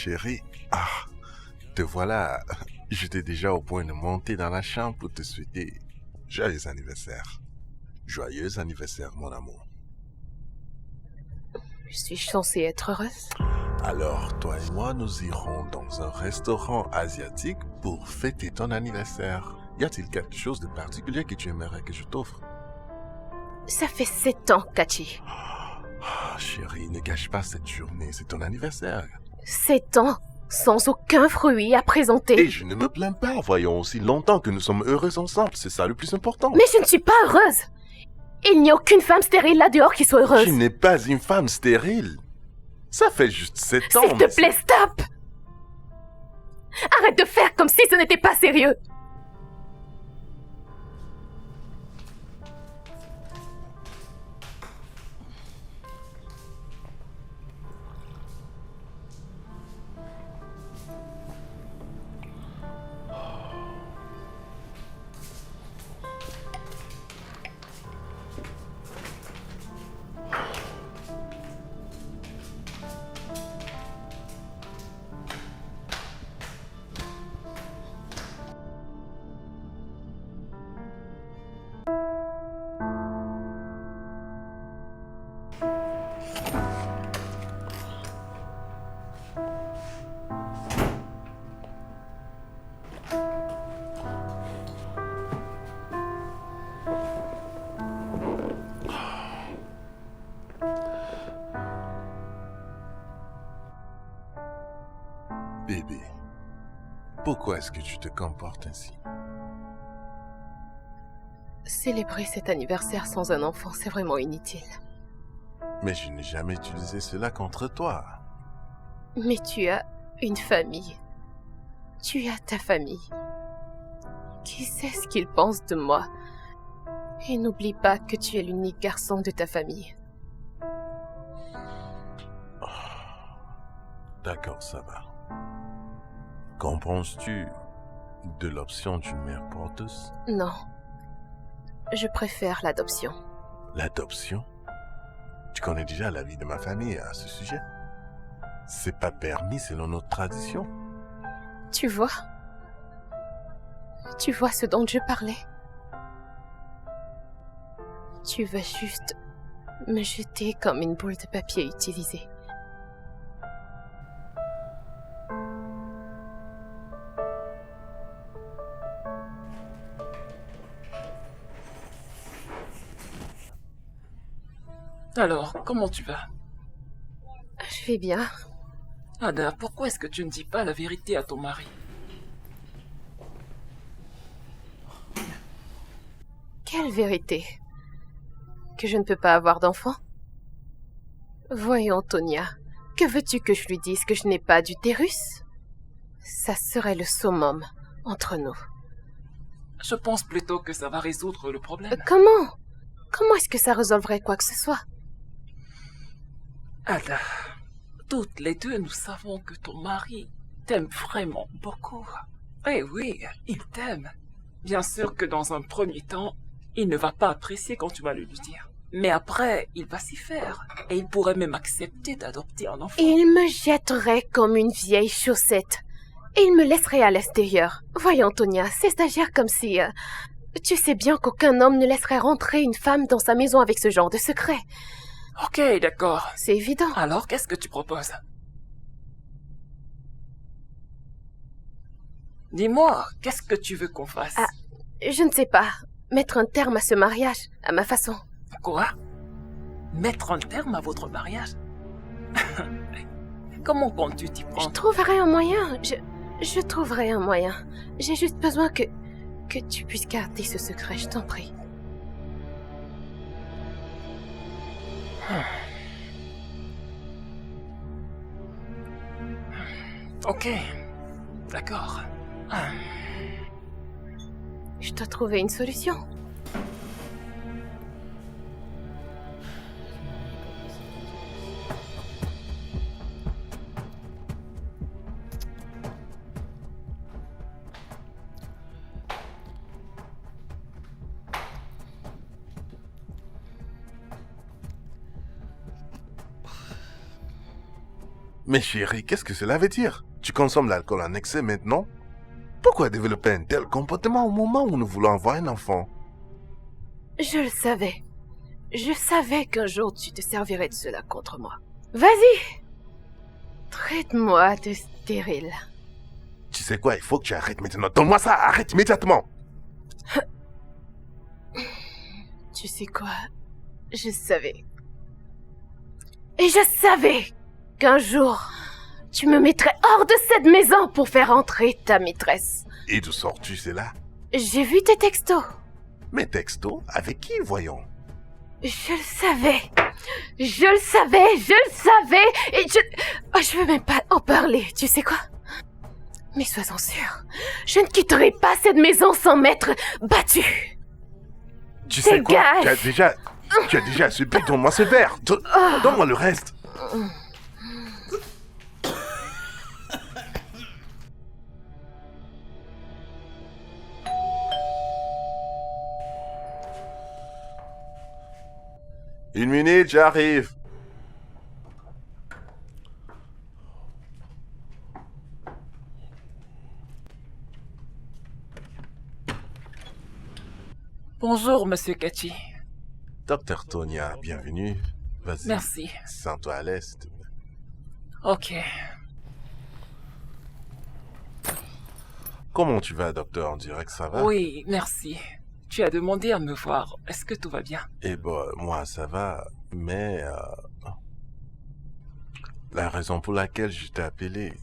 Chérie, te voilà. J'étais déjà au point de monter dans la chambre pour te souhaiter joyeux anniversaire. Joyeux anniversaire, mon amour. Suis-je censée être heureuse? Alors, toi et moi, nous irons dans un restaurant asiatique pour fêter ton anniversaire. Y a-t-il quelque chose de particulier que tu aimerais que je t'offre? Ça fait 7 ans, Kachi. Chérie, ne gâche pas cette journée, c'est ton anniversaire. 7 ans, sans aucun fruit à présenter. Et je ne me plains pas, voyons, aussi longtemps que nous sommes heureux ensemble, c'est ça le plus important. Mais je ne suis pas heureuse. Il n'y a aucune femme stérile là dehors qui soit heureuse. Tu n'es pas une femme stérile. Ça fait juste 7 ans. S'il te plaît, stop! Arrête de faire comme si ce n'était pas sérieux. Bébé, pourquoi est-ce que tu te comportes ainsi? Célébrer cet anniversaire sans un enfant, c'est vraiment inutile. Mais je n'ai jamais utilisé cela contre toi. Mais tu as une famille. Tu as ta famille. Qui sait ce qu'ils pensent de moi? Et n'oublie pas que tu es l'unique garçon de ta famille. D'accord, ça va. Qu'en penses-tu de l'option d'une mère porteuse? Non. Je préfère l'adoption. L'adoption? Tu connais déjà l'avis de ma famille à ce sujet? C'est pas permis selon notre tradition. Tu vois? Tu vois ce dont je parlais? Tu vas juste me jeter comme une boule de papier utilisée. Alors, comment tu vas? Je vais bien. Ada, pourquoi est-ce que tu ne dis pas la vérité à ton mari? Quelle vérité? Que je ne peux pas avoir d'enfant? Voyons, Tonia, que veux-tu que je lui dise? Que je n'ai pas d'utérus? Ça serait le summum entre nous. Je pense plutôt que ça va résoudre le problème. Comment? Comment est-ce que ça résolverait quoi que ce soit? Ada, toutes les deux, nous savons que ton mari t'aime vraiment beaucoup. Eh oui, il t'aime. Bien sûr que dans un premier temps, il ne va pas apprécier quand tu vas le lui dire. Mais après, il va s'y faire. Et il pourrait même accepter d'adopter un enfant. Il me jetterait comme une vieille chaussette. Et il me laisserait à l'extérieur. Voyons, Tonia, c'est-à-dire comme si... tu sais bien qu'aucun homme ne laisserait rentrer une femme dans sa maison avec ce genre de secret. Ok, d'accord. C'est évident. Alors, qu'est-ce que tu proposes? Dis-moi, qu'est-ce que tu veux qu'on fasse? Je ne sais pas. Mettre un terme à ce mariage, à ma façon. Quoi? Mettre un terme à votre mariage? Comment comptes-tu t'y Je prendre? trouverai un moyen. Je trouverai un moyen. J'ai juste besoin que tu puisses garder ce secret, je t'en prie. Ok, d'accord. Je dois trouver une solution. Mais chérie, qu'est-ce que cela veut dire? Tu consommes l'alcool en excès maintenant? Pourquoi développer un tel comportement au moment où nous voulons avoir un enfant? Je le savais. Je savais qu'un jour tu te servirais de cela contre moi. Vas-y! Traite-moi de stérile. Tu sais quoi, il faut que tu arrêtes maintenant. Donne-moi ça, arrête immédiatement. Tu sais quoi? Je savais. Et je savais qu'un jour, tu me mettrais hors de cette maison pour faire entrer ta maîtresse. Et d'où sors-tu cela? J'ai vu tes textos. Mes textos? Avec qui, voyons? Je le savais. Je le savais. Je le savais. Et je veux même pas en parler. Tu sais quoi? Mais sois-en sûr. Je ne quitterai pas cette maison sans m'être battue. Tu sais quoi? Dégage. Tu as déjà subi. Donne-moi ce verre. Donne-moi le reste. Une minute, j'arrive. Bonjour, Monsieur Kachi. Docteur Tonia, bienvenue. Vas-y. Merci. Sens-toi à l'aise, s'il te plaît. Ok. Comment tu vas, docteur? On dirait que ça va? Oui, merci. Tu as demandé à me voir. Est-ce que tout va bien? Eh ben, moi, ça va, mais... la raison pour laquelle je t'ai appelé,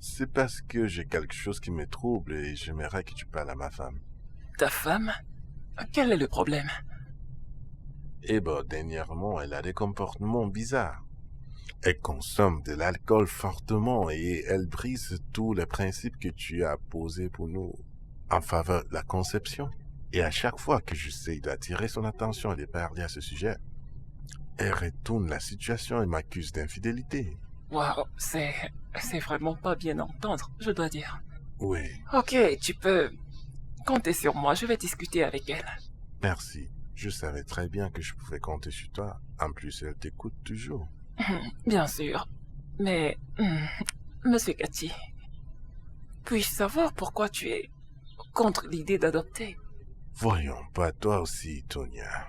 c'est parce que j'ai quelque chose qui me trouble et j'aimerais que tu parles à ma femme. Ta femme? Quel est le problème? Eh ben, dernièrement, elle a des comportements bizarres. Elle consomme de l'alcool fortement et elle brise tous les principes que tu as posés pour nous en faveur de la conception. Et à chaque fois que j'essaie d'attirer son attention et de parler à ce sujet, elle retourne la situation et m'accuse d'infidélité. Waouh, c'est vraiment pas bien à entendre, je dois dire. Oui, Ok, tu peux compter sur moi, je vais discuter avec elle. merci. Je savais très bien que je pouvais compter sur toi. En plus, elle t'écoute toujours. Bien sûr, mais... Monsieur Kachi, puis-je savoir pourquoi tu es contre l'idée d'adopter? Voyons, pas toi aussi, Tonia.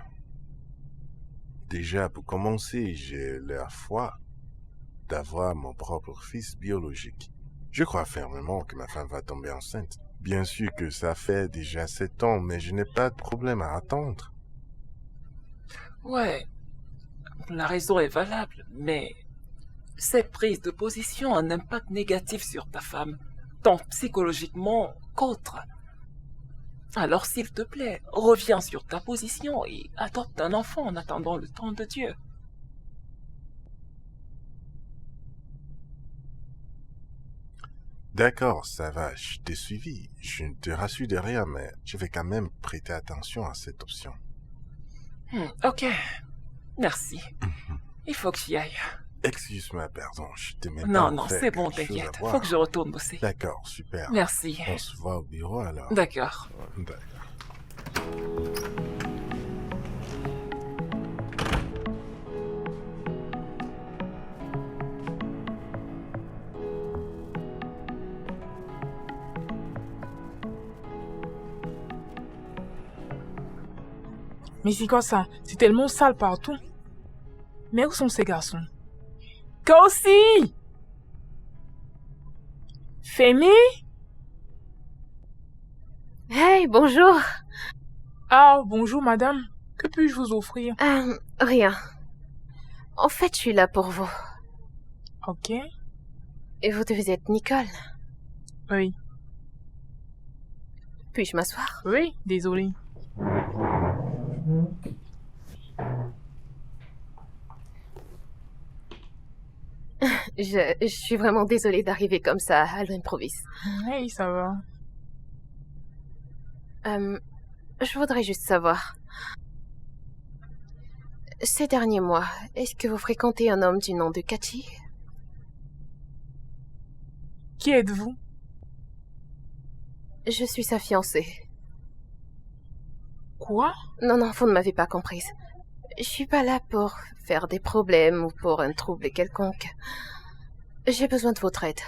Déjà, pour commencer, j'ai la foi d'avoir mon propre fils biologique. Je crois fermement que ma femme va tomber enceinte. Bien sûr que ça fait déjà 7 ans, mais je n'ai pas de problème à attendre. Ouais, la raison est valable, mais cette prise de position a un impact négatif sur ta femme, tant psychologiquement qu'autre. Alors s'il te plaît, reviens sur ta position et adopte un enfant en attendant le temps de Dieu. D'accord, ça va, je t'ai suivi. Je ne te rassure de rien, mais je vais quand même prêter attention à cette option. Ok, merci. Il faut que j'y aille. Excuse-moi, pardon, je t'ai même pas Non, non, offert c'est bon, quelque chose à t'inquiète. boire. Faut que je retourne bosser. D'accord, super. Merci. On se voit au bureau alors. D'accord. D'accord. Mais c'est quoi ça? C'est tellement sale partout. Mais où sont ces garçons? Kosi! Femi? Hey, bonjour. Ah, bonjour madame. Que puis-je vous offrir? Rien. En fait, je suis là pour vous. Ok. Et vous devez être Nicole. Oui. Puis-je m'asseoir? Oui, désolé. Je suis vraiment désolée d'arriver comme ça à l'improviste. Oui, ça va. Je voudrais juste savoir. Ces derniers mois, est-ce que vous fréquentez un homme du nom de Kachi? Qui êtes-vous? Je suis sa fiancée. Quoi? Non, vous ne m'avez pas comprise. Je suis pas là pour faire des problèmes ou pour un trouble quelconque. J'ai besoin de votre aide.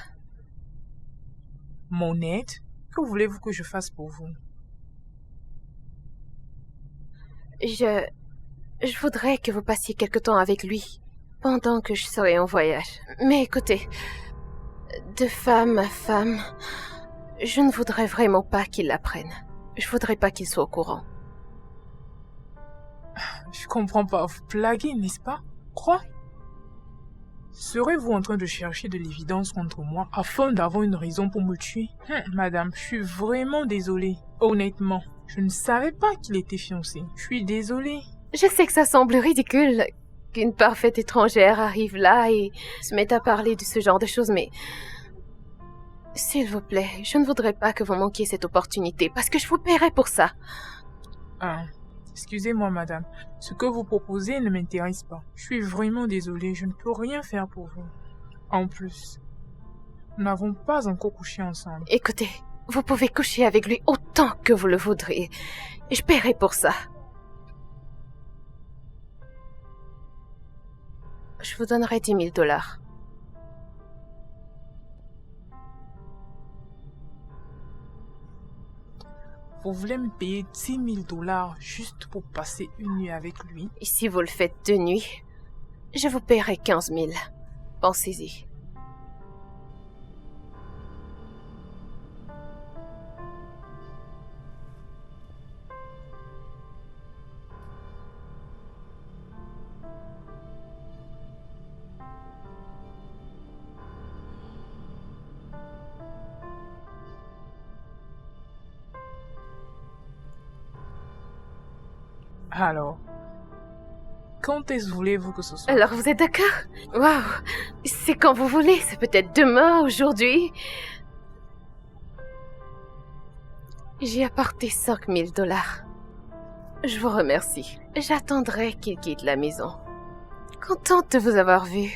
Mon aide? Que voulez-vous que je fasse pour vous? Je voudrais que vous passiez quelque temps avec lui, pendant que je serai en voyage. Mais écoutez, de femme à femme, je ne voudrais vraiment pas qu'il l'apprenne. Je voudrais pas qu'il soit au courant. Je comprends pas, vous blaguez, n'est-ce pas? Quoi? Serez-vous en train de chercher de l'évidence contre moi afin d'avoir une raison pour me tuer? Madame, je suis vraiment désolée. Honnêtement, je ne savais pas qu'il était fiancé. Je suis désolée. Je sais que ça semble ridicule qu'une parfaite étrangère arrive là et se mette à parler de ce genre de choses, mais... S'il vous plaît, je ne voudrais pas que vous manquiez cette opportunité, parce que je vous paierai pour ça. Excusez-moi, madame. Ce que vous proposez ne m'intéresse pas. Je suis vraiment désolée, je ne peux rien faire pour vous. En plus, nous n'avons pas encore couché ensemble. Écoutez, vous pouvez coucher avec lui autant que vous le voudriez. Je paierai pour ça. Je vous donnerai 10 000 $. Vous voulez me payer 10 000 $ juste pour passer une nuit avec lui? Et si vous le faites de nuit, je vous paierai 15 000. Pensez-y. Alors, quand est-ce voulez-vous que ce soit? Alors vous êtes d'accord? Waouh! C'est quand vous voulez, c'est peut-être demain, aujourd'hui. J'ai apporté 5 000 $. Je vous remercie. J'attendrai qu'il quitte la maison. Contente de vous avoir vu.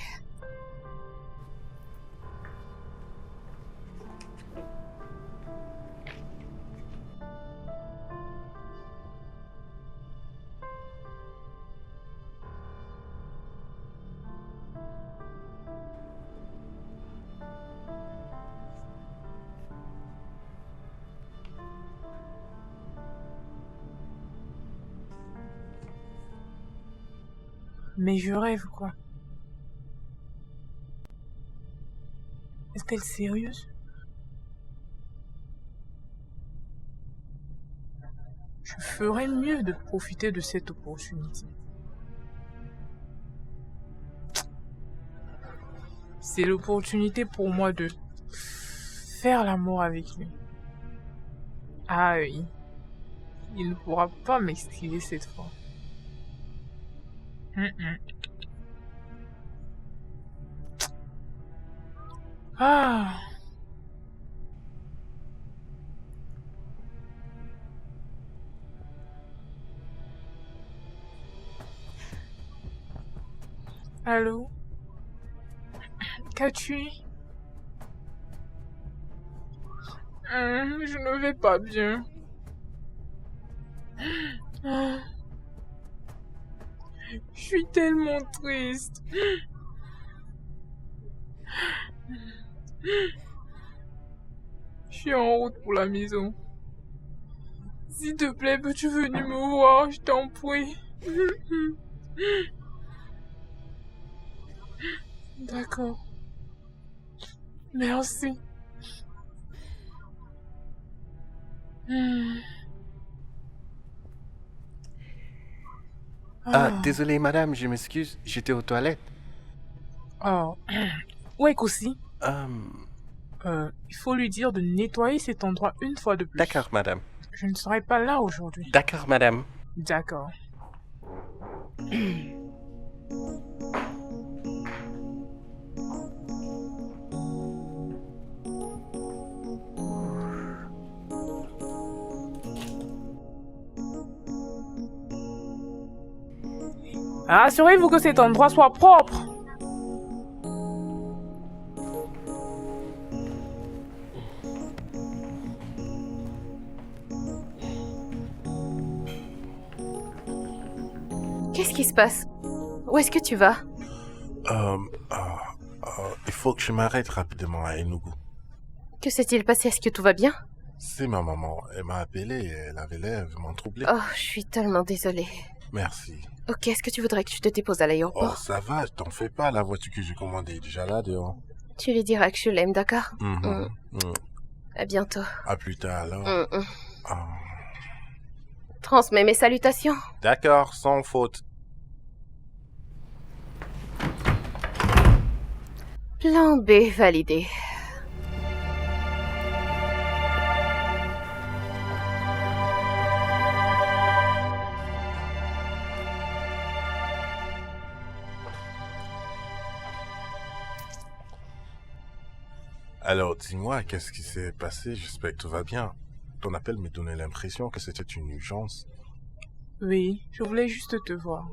Mais je rêve, quoi. Est-ce qu'elle est sérieuse? Je ferais mieux de profiter de cette opportunité. C'est l'opportunité pour moi de faire l'amour avec lui. Ah oui. Il ne pourra pas m'esquiver cette fois. Ah. Allô? Qu'as-tu? Je ne vais pas bien. Je suis tellement triste. Je suis en route pour la maison. S'il te plaît, peux-tu venir me voir, je t'en prie. D'accord. Merci. Désolé, madame, je m'excuse, j'étais aux toilettes. Oh. Ouais, Kosi. Euh, Il faut lui dire de nettoyer cet endroit une fois de plus. D'accord, madame. Je ne serai pas là aujourd'hui. D'accord, madame. D'accord. Assurez-vous que cet endroit soit propre. Qu'est-ce qui se passe? Où est-ce que tu vas? Il faut que je m'arrête rapidement à Enugu. Que s'est-il passé? Est-ce que tout va bien? C'est ma maman. Elle m'a appelé et elle avait l'air vraiment troublée. Oh, je suis tellement désolée. Merci. Ok, est-ce que tu voudrais que je te dépose à Oh, l'aéroport? ça va, t'en fais pas. La voiture que j'ai commandée est déjà là dehors. Tu lui diras que je l'aime, d'accord? À bientôt. À plus tard alors. Ah. Transmets mes salutations. D'accord, sans faute. Plan B validé. Alors, dis-moi, qu'est-ce qui s'est passé? J'espère que tout va bien. Ton appel me donnait l'impression que c'était une urgence. Oui, je voulais juste te voir.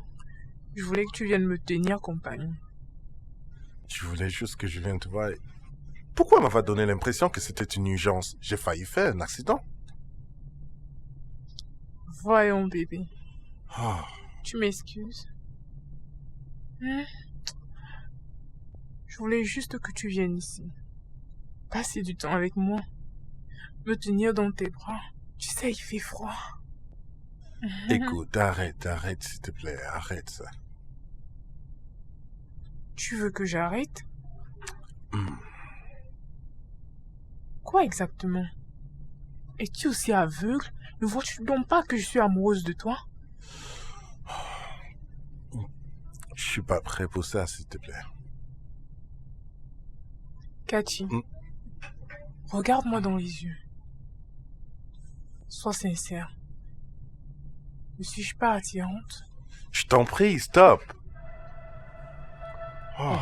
Je voulais que tu viennes me tenir compagnie. Tu voulais juste que je vienne te voir. Pourquoi m'avoir donné l'impression que c'était une urgence? J'ai failli faire un accident. Voyons, bébé. Oh, Tu m'excuses? Je voulais juste que tu viennes ici. Passer du temps avec moi. Me tenir dans tes bras. Tu sais, il fait froid. écoute, arrête, s'il te plaît, arrête ça. Tu veux que j'arrête? Quoi exactement? Es-tu aussi aveugle? Ne vois-tu donc pas que je suis amoureuse de toi? Je suis pas prêt pour ça, s'il te plaît. Cathy, regarde-moi dans les yeux. Sois sincère. Ne suis-je pas attirante? Je t'en prie, stop. Oh.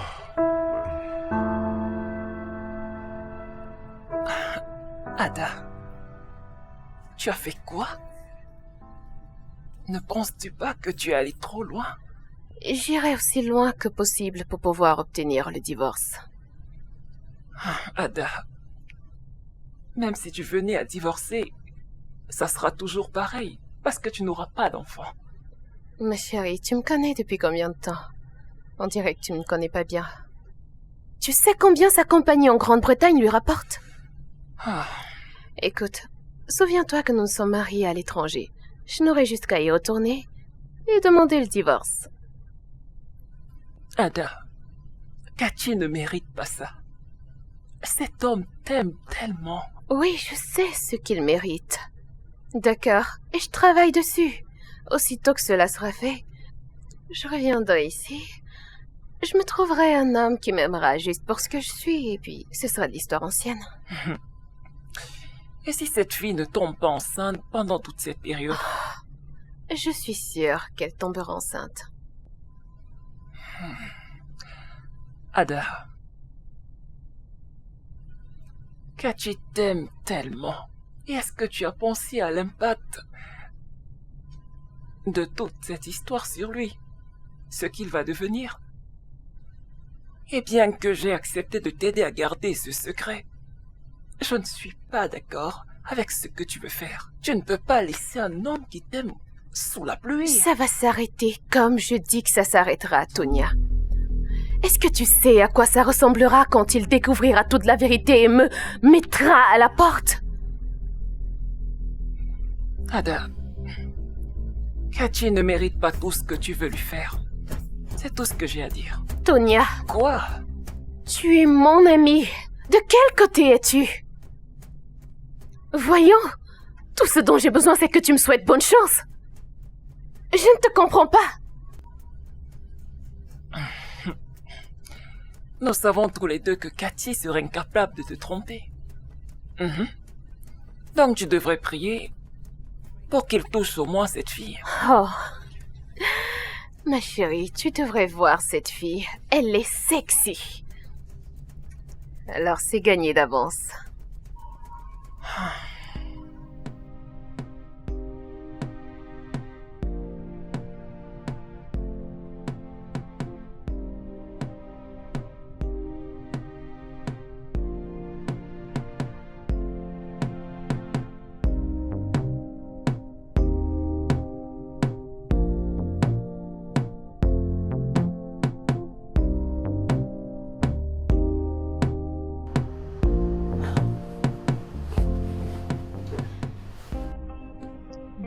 Ada, tu as fait quoi? Ne penses-tu pas que tu es allé trop loin? J'irai aussi loin que possible pour pouvoir obtenir le divorce. Ada, même si tu venais à divorcer, ça sera toujours pareil, parce que tu n'auras pas d'enfant. Ma chérie, tu me connais depuis combien de temps? On dirait que tu ne me connais pas bien. Tu sais combien sa compagnie en Grande-Bretagne lui rapporte? Écoute, souviens-toi que nous nous sommes mariés à l'étranger. Je n'aurais juste qu'à y retourner et demander le divorce. Ada, Cathy ne mérite pas ça. Cet homme t'aime tellement. Oui, je sais ce qu'il mérite. D'accord, et je travaille dessus. Aussitôt que cela sera fait, je reviendrai ici. Je me trouverai un homme qui m'aimera juste pour ce que je suis, et puis ce sera de l'histoire ancienne. Et si cette fille ne tombe pas enceinte pendant toute cette période? Je suis sûre qu'elle tombera enceinte. Ada, Cathy t'aime tellement. Et est-ce que tu as pensé à l'impact de toute cette histoire sur lui? Ce qu'il va devenir? Et bien que j'ai accepté de t'aider à garder ce secret, je ne suis pas d'accord avec ce que tu veux faire. Tu ne peux pas laisser un homme qui t'aime sous la pluie. Ça va s'arrêter comme je dis que ça s'arrêtera, Tonia. Est-ce que tu sais à quoi ça ressemblera quand il découvrira toute la vérité et me mettra à la porte? Ada, Cathy ne mérite pas tout ce que tu veux lui faire. C'est tout ce que j'ai à dire. Tonia, Quoi? tu es mon amie. De quel côté es-tu? Voyons, tout ce dont j'ai besoin, c'est que tu me souhaites bonne chance. Je ne te comprends pas. Nous savons tous les deux que Cathy serait incapable de te tromper. Donc tu devrais prier pour qu'il touche au moins cette fille. Oh, ma chérie, tu devrais voir cette fille. Elle est sexy. Alors c'est gagné d'avance.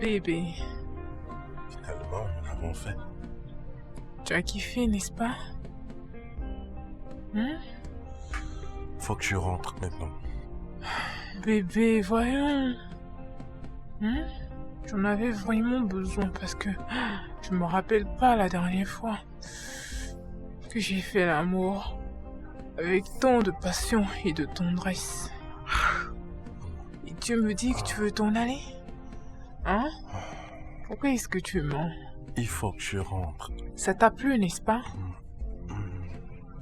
bébé. Finalement, nous l'avons fait. Tu as kiffé, n'est-ce pas? Faut que tu rentres maintenant. Bébé, voyons. J'en avais vraiment besoin parce que je me rappelle pas la dernière fois que j'ai fait l'amour avec tant de passion et de tendresse. Et tu me dis que tu veux t'en aller? Hein? Pourquoi est-ce que tu mens? Il faut que tu rentres. Ça t'a plu, n'est-ce pas?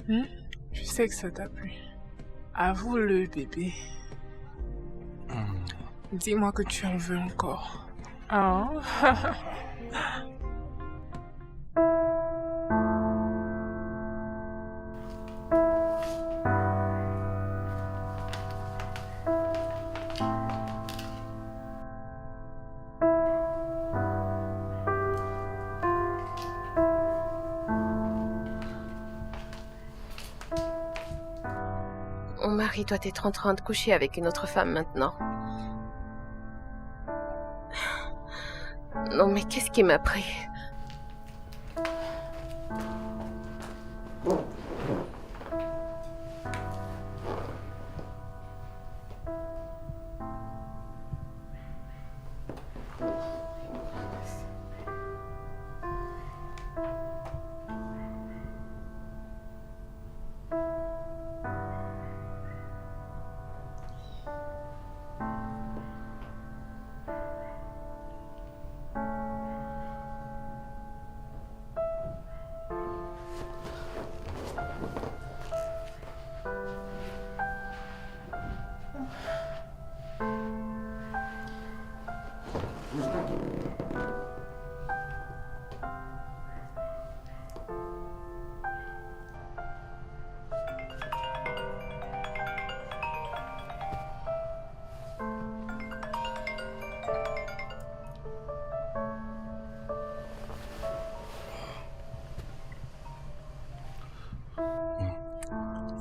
Je sais que ça t'a plu. Avoue-le, bébé. Dis-moi que tu en veux encore. Ah. Mon mari doit être en train de coucher avec une autre femme maintenant. Non, mais qu'est-ce qui m'a pris?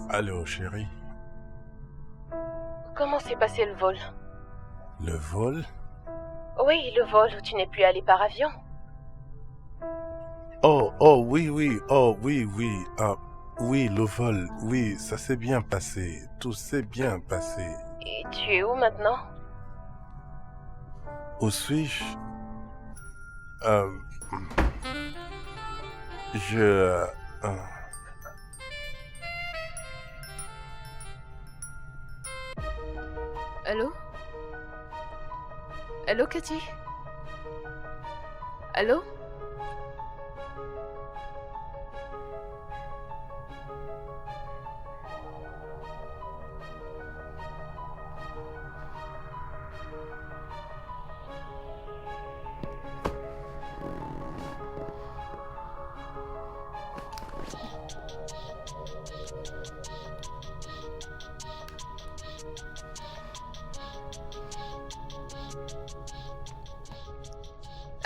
Allô, chérie. Comment s'est passé le vol? Le vol? Oui, le vol où tu n'es plus allé par avion. Oh, oui. Oui, le vol. Oui, ça s'est bien passé. Tout s'est bien passé. Et tu es où maintenant? Où suis-je? Allô? Allô, Cathy? Allô?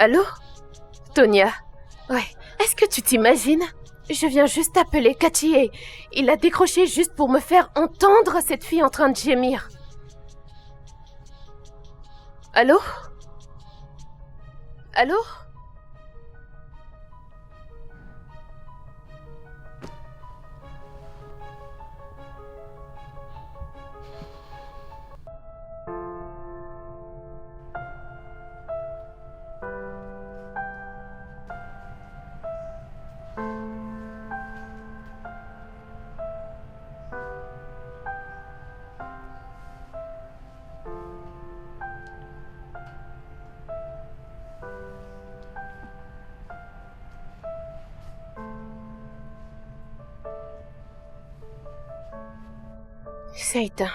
Allô? Tonia? Ouais, est-ce que tu t'imagines? Je viens juste appeler Cathy et il a décroché juste pour me faire entendre cette fille en train de gémir. Allô? Allô? C'est éteint.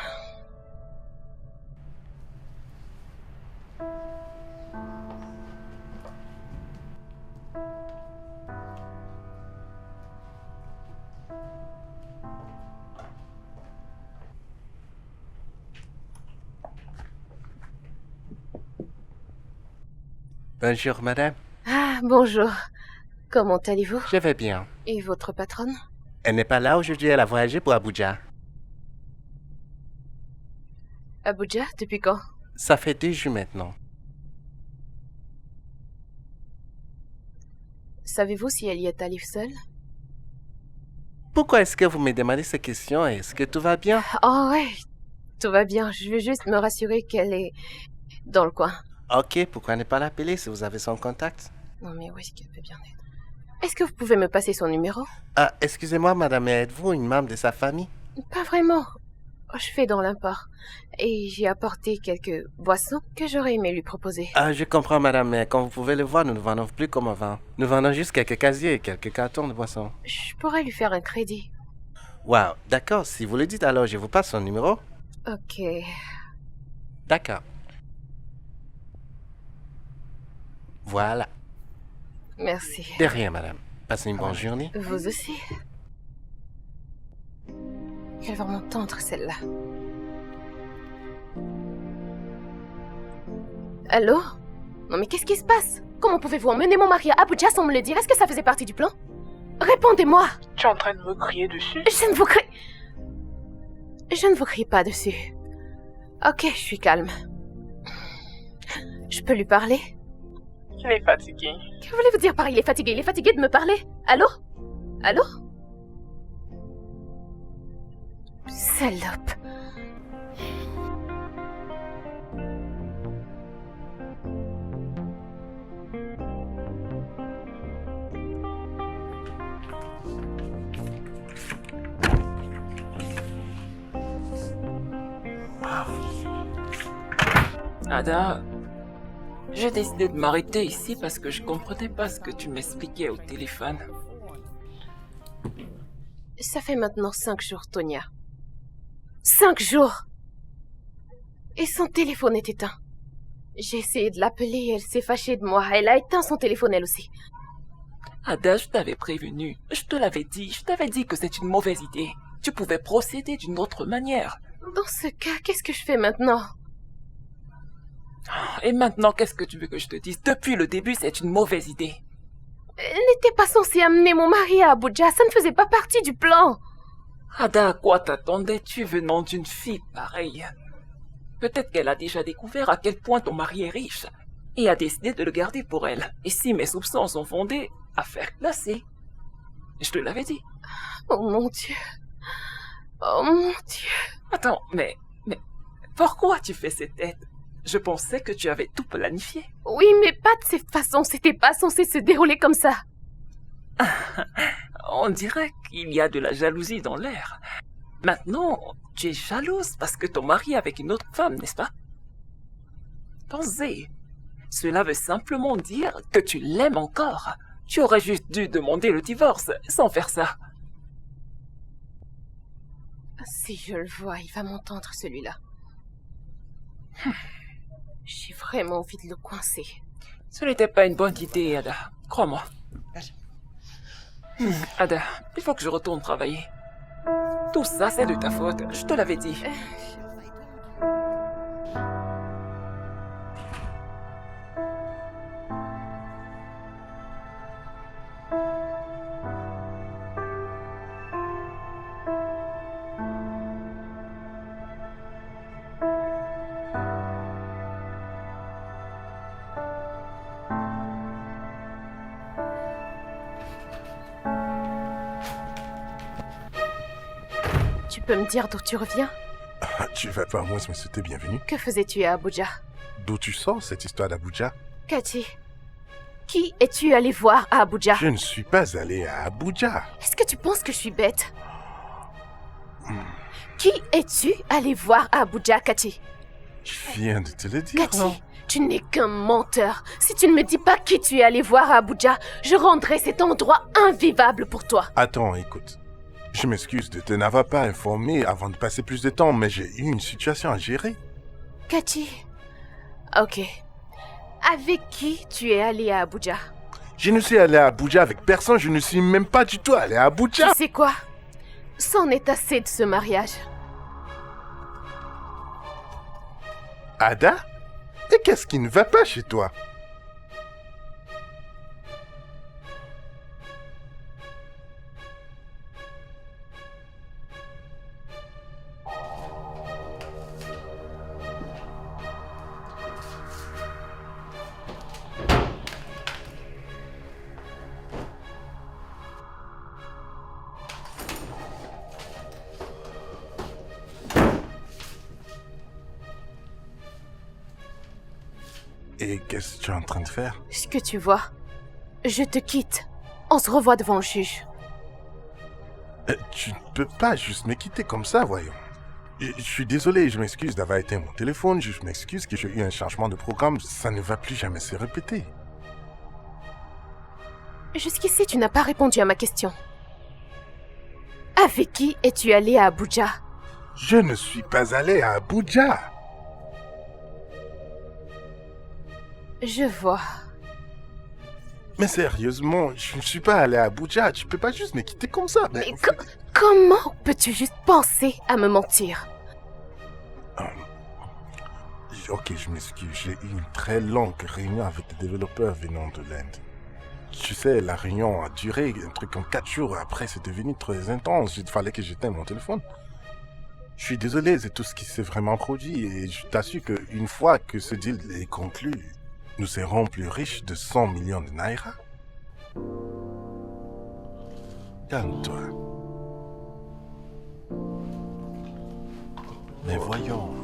Bonjour, madame. Ah, bonjour. Comment allez-vous? Je vais bien. Et votre patronne? Elle n'est pas là aujourd'hui, elle a voyagé pour Abuja. Abuja, depuis quand? Ça fait 2 jours maintenant. Savez-vous si elle y est allée seule? Pourquoi est-ce que vous me demandez ces questions? Est-ce que tout va bien? Oh ouais, tout va bien. Je veux juste me rassurer qu'elle est dans le coin. Ok, pourquoi ne pas l'appeler si vous avez son contact? Non mais où est-ce qu'elle peut bien être? Est-ce que vous pouvez me passer son numéro? Ah, excusez-moi, madame, mais êtes-vous une membre de sa famille? Pas vraiment. Je fais dans l'import. Et j'ai apporté quelques boissons que j'aurais aimé lui proposer. Ah, je comprends, madame, mais comme vous pouvez le voir, nous ne vendons plus comme avant. Nous vendons juste quelques casiers et quelques cartons de boissons. Je pourrais lui faire un crédit. Wow, d'accord, si vous le dites alors, je vous passe son numéro. Ok. D'accord. Voilà. Merci. De rien, madame. Passez une bonne journée. Vous aussi. Elle va m'entendre, celle-là. Allô? Non mais qu'est-ce qui se passe? Comment pouvez-vous emmener mon mari à Abuja sans me le dire? Est-ce que ça faisait partie du plan? Répondez-moi! Tu es en train de me crier dessus? Je ne vous crie... Je ne vous crie pas dessus. Ok, je suis calme. Je peux lui parler? Il est fatigué. Que voulez-vous dire par il est fatigué? Il est fatigué de me parler? Allô? Allô? Salope. Ada, j'ai décidé de m'arrêter ici parce que je comprenais pas ce que tu m'expliquais au téléphone. Ça fait maintenant 5 jours, Tonya. 5 jours! Et son téléphone est éteint. J'ai essayé de l'appeler, elle s'est fâchée de moi. Elle a éteint son téléphone, elle aussi. Ada, je t'avais prévenu. Je te l'avais dit. Je t'avais dit que c'est une mauvaise idée. Tu pouvais procéder d'une autre manière. Dans ce cas, qu'est-ce que je fais maintenant? Et maintenant, qu'est-ce que tu veux que je te dise? Depuis le début, c'est une mauvaise idée. Elle n'était pas censée amener mon mari à Abuja. Ça ne faisait pas partie du plan. Ada, à quoi t'attendais-tu venant d'une fille pareille? Peut-être qu'elle a déjà découvert à quel point ton mari est riche et a décidé de le garder pour elle. Et si mes soupçons sont fondés, affaire classée. Je te l'avais dit. Oh mon Dieu. Oh mon Dieu. Attends, mais pourquoi tu fais cette tête? Je pensais que tu avais tout planifié. Oui, mais pas de cette façon. C'était pas censé se dérouler comme ça. On dirait qu'il y a de la jalousie dans l'air. Maintenant, tu es jalouse parce que ton mari est avec une autre femme, n'est-ce pas? Pensez. Cela veut simplement dire que tu l'aimes encore. Tu aurais juste dû demander le divorce sans faire ça. Si je le vois, il va m'entendre celui-là. J'ai vraiment envie de le coincer. Ce n'était pas une bonne idée, Ada. Crois-moi. Ada, il faut que je retourne travailler. Tout ça, c'est de ta faute. Je te l'avais dit. Tu peux me dire d'où tu reviens? Ah, tu vas pas moins me souhaiter bienvenue. Que faisais-tu à Abuja? D'où tu sors cette histoire d'Abuja? Cathy, qui es-tu allé voir à Abuja? Je ne suis pas allé à Abuja. Est-ce que tu penses que je suis bête? Qui es-tu allé voir à Abuja, Cathy? Je viens de te le dire. Cathy, tu n'es qu'un menteur. Si tu ne me dis pas qui tu es allé voir à Abuja, je rendrai cet endroit invivable pour toi. Attends, écoute. Je m'excuse de te n'avoir pas informé avant de passer plus de temps, mais j'ai eu une situation à gérer. Cathy, ok. Avec qui tu es allé à Abuja? Je ne suis allé à Abuja avec personne, je ne suis même pas du tout allé à Abuja. Tu sais quoi? C'en est assez de ce mariage. Ada? Et qu'est-ce qui ne va pas chez toi? Et qu'est-ce que tu es en train de faire? Ce que tu vois, je te quitte. On se revoit devant le juge. Tu ne peux pas juste me quitter comme ça, voyons. Je suis désolé, je m'excuse d'avoir éteint mon téléphone, je m'excuse que j'ai eu un changement de programme, ça ne va plus jamais se répéter. Jusqu'ici, tu n'as pas répondu à ma question. Avec qui es-tu allé à Abuja? Je ne suis pas allé à Abuja. Je vois. Mais sérieusement, je ne suis pas allé à Abuja, tu peux pas juste me quitter comme ça. Mais comment peux-tu juste penser à me mentir? Ok, je m'excuse, j'ai eu une très longue réunion avec des développeurs venant de l'Inde. Tu sais, la réunion a duré un truc comme 4 jours, après c'est devenu très intense, il fallait que j'éteigne mon téléphone. Je suis désolé, c'est tout ce qui s'est vraiment produit et je t'assure qu'une fois que ce deal est conclu, nous serons plus riches de 100 millions de naira. Calme-toi. Mais voyons.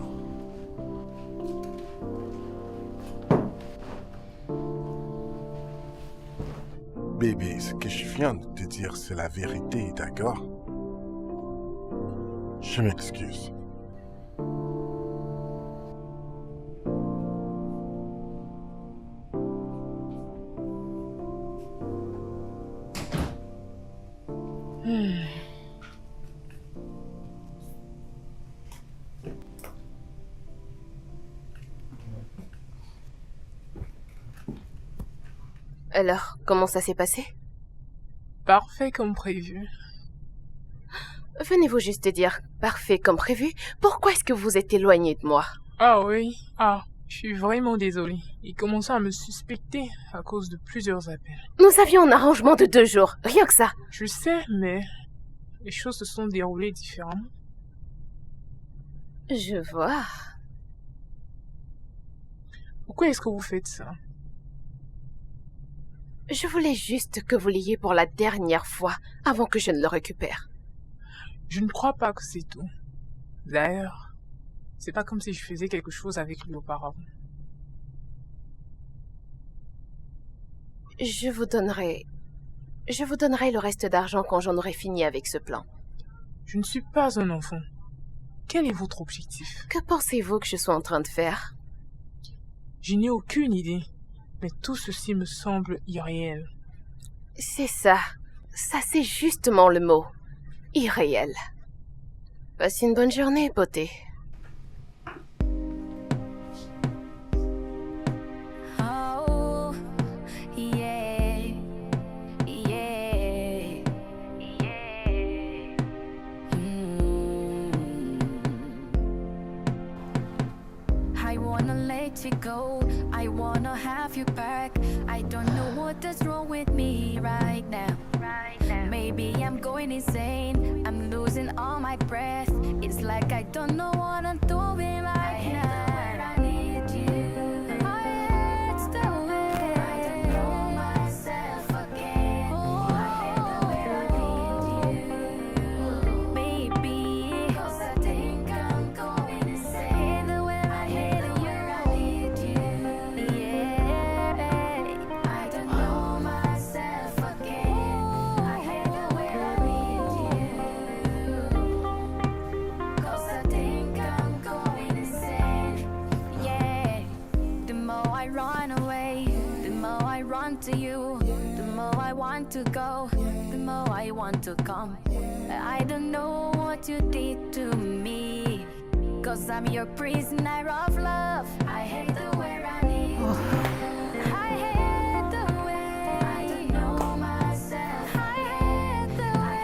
Bébé, ce que je viens de te dire, c'est la vérité, d'accord? Je m'excuse. Alors, comment ça s'est passé? Parfait comme prévu. Venez-vous juste dire, parfait comme prévu, pourquoi est-ce que vous êtes éloigné de moi? Ah oui, je suis vraiment désolée. Ils commençaient à me suspecter à cause de plusieurs appels. Nous avions un arrangement de 2 jours, rien que ça. Je sais, mais les choses se sont déroulées différemment. Je vois. Pourquoi est-ce que vous faites ça? Je voulais juste que vous l'ayez pour la dernière fois avant que je ne le récupère. Je ne crois pas que c'est tout. D'ailleurs, c'est pas comme si je faisais quelque chose avec lui auparavant. Je vous donnerai le reste d'argent quand j'en aurai fini avec ce plan. Je ne suis pas un enfant. Quel est votre objectif? Que pensez-vous que je sois en train de faire? Je n'ai aucune idée, mais tout ceci me semble irréel. C'est ça. Ça, c'est justement le mot. Irréel. Passe une bonne journée, beauté. Oh, yeah, yeah, yeah. I wanna let you go. I wanna have you back. I don't know what is wrong with me right now. Maybe I'm going insane. I'm losing all my breath. It's like I don't know what I'm doing right now. I need you. It's the way I don't know myself again. I need you, baby. 'Cause I think I'm going insane. The way I need you, yeah. I don't know myself again. I hate the way I need you. 'Cause I think I'm going insane. Yeah. The more I run away, the more I run to you. The more I want to go, the more I want to come. I don't know what you did to me. 'Cause I'm your prisoner of love. I hate the way I need you. I hate the way I don't know myself. I hate the way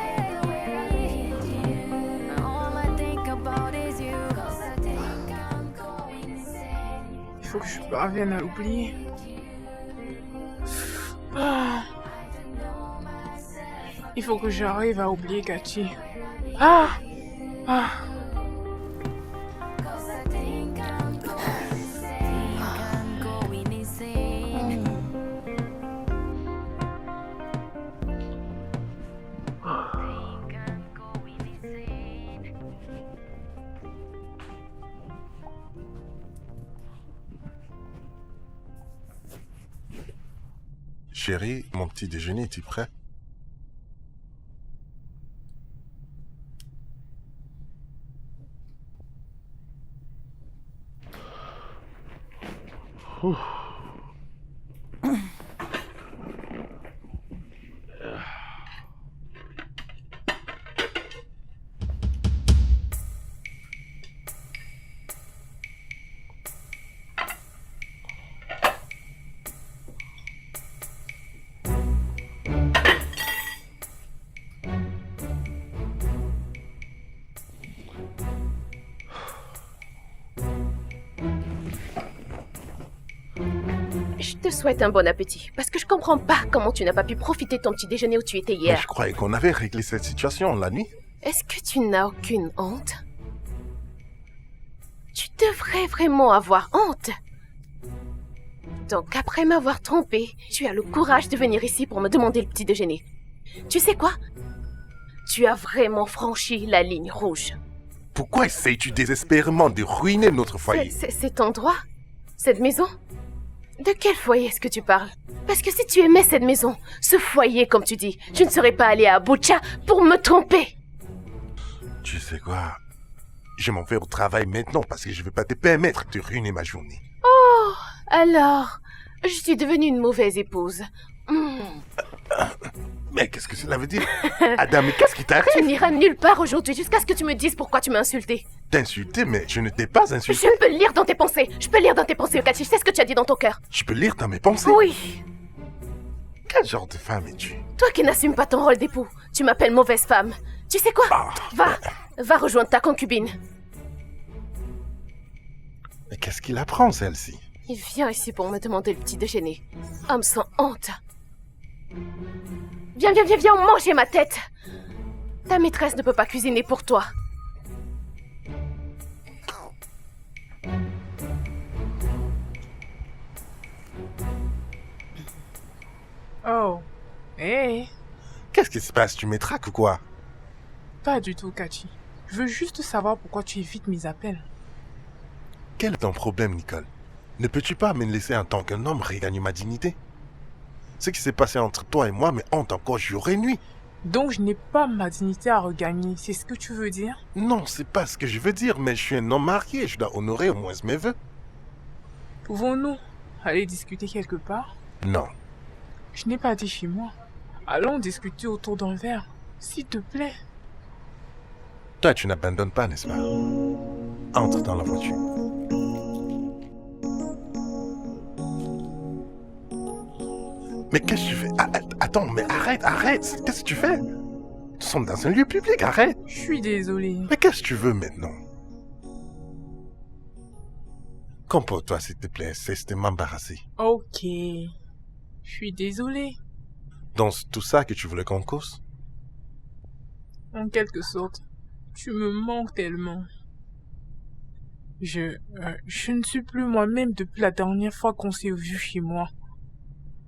I need you. All I think about is you. 'Cause I think I'm going insane. Il faut que je parvienne à l'oublier. Il faut que j'arrive à oublier Cathy. Ah! 'Cause I think I'm going insane. I'm going insane. Think I'm going insane. Chérie, mon petit déjeuner est-il prêt? Je te souhaite un bon appétit, parce que je comprends pas comment tu n'as pas pu profiter de ton petit déjeuner où tu étais Mais hier. je croyais qu'on avait réglé cette situation la nuit. Est-ce que tu n'as aucune honte? Tu devrais vraiment avoir honte. Donc après m'avoir trompé, tu as le courage de venir ici pour me demander le petit déjeuner. Tu sais quoi? Tu as vraiment franchi la ligne rouge. Pourquoi essayes-tu désespérément de ruiner notre foyer? Cet endroit? Cette maison? De quel foyer est-ce que tu parles? Parce que si tu aimais cette maison, ce foyer comme tu dis, tu ne serais pas allé à Abuja pour me tromper. Tu sais quoi? Je m'en vais au travail maintenant parce que je ne vais pas te permettre de ruiner ma journée. Oh, alors, je suis devenue une mauvaise épouse. Mais qu'est-ce que cela veut dire? Adam, mais qu'est-ce qui Tu t'arrive? n'iras nulle part aujourd'hui jusqu'à ce que tu me dises pourquoi tu m'as insulté. T'insulter, mais je ne t'ai pas insulté. Je peux lire dans tes pensées. Je peux lire dans tes pensées, Okachi. Je sais ce que tu as dit dans ton cœur. Tu peux lire dans mes pensées. Oui. Quel genre de femme es-tu? Toi qui n'assumes pas ton rôle d'époux, tu m'appelles mauvaise femme. Tu sais quoi? Va rejoindre ta concubine. Mais qu'est-ce qu'il apprend, celle-ci? Il vient ici pour me demander le petit déjeuner. Homme sans honte. Viens, manger ma tête. Ta maîtresse ne peut pas cuisiner pour toi. Oh. Hé. Qu'est-ce qui se passe? Tu m'étraques ou quoi? Pas du tout, Kachi. Je veux juste savoir pourquoi tu évites mes appels. Quel est ton problème, Nicole? Ne peux-tu pas me laisser en tant qu'un homme regagner ma dignité? Ce qui s'est passé entre toi et moi me hante encore jour et nuit. Donc je n'ai pas ma dignité à regagner, c'est ce que tu veux dire? Non, c'est pas ce que je veux dire, mais je suis un homme marié, je dois honorer au moins mes vœux. Pouvons-nous aller discuter quelque part? Non. Je n'ai pas dit chez moi. Allons discuter autour d'un verre, s'il te plaît. Toi, tu n'abandonnes pas, n'est-ce pas? Entre dans la voiture. Mais qu'est-ce que tu fais? Attends, mais arrête. Qu'est-ce que tu fais? Nous sommes dans un lieu public, arrête. Je suis désolée. Mais qu'est-ce que tu veux maintenant? Comporte-toi, s'il te plaît, cesse de m'embarrasser. Ok. Je suis désolée. Donc, c'est tout ça que tu voulais qu'on cause? En quelque sorte, tu me manques tellement. Je ne suis plus moi-même depuis la dernière fois qu'on s'est vu chez moi.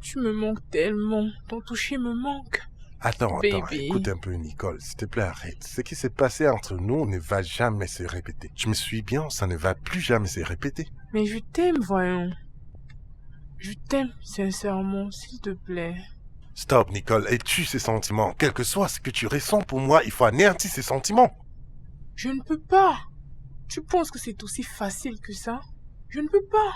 Tu me manques tellement. Ton toucher me manque. Attends, Baby. écoute un peu, Nicole. S'il te plaît, arrête. Ce qui s'est passé entre nous ne va jamais se répéter. Je me suis bien, ça ne va plus jamais se répéter. Mais je t'aime, voyons. Je t'aime sincèrement, s'il te plaît. Stop, Nicole, et tue ces sentiments. Quel que soit ce que tu ressens pour moi, il faut anéantir ces sentiments. Je ne peux pas. Tu penses que c'est aussi facile que ça? Je ne peux pas.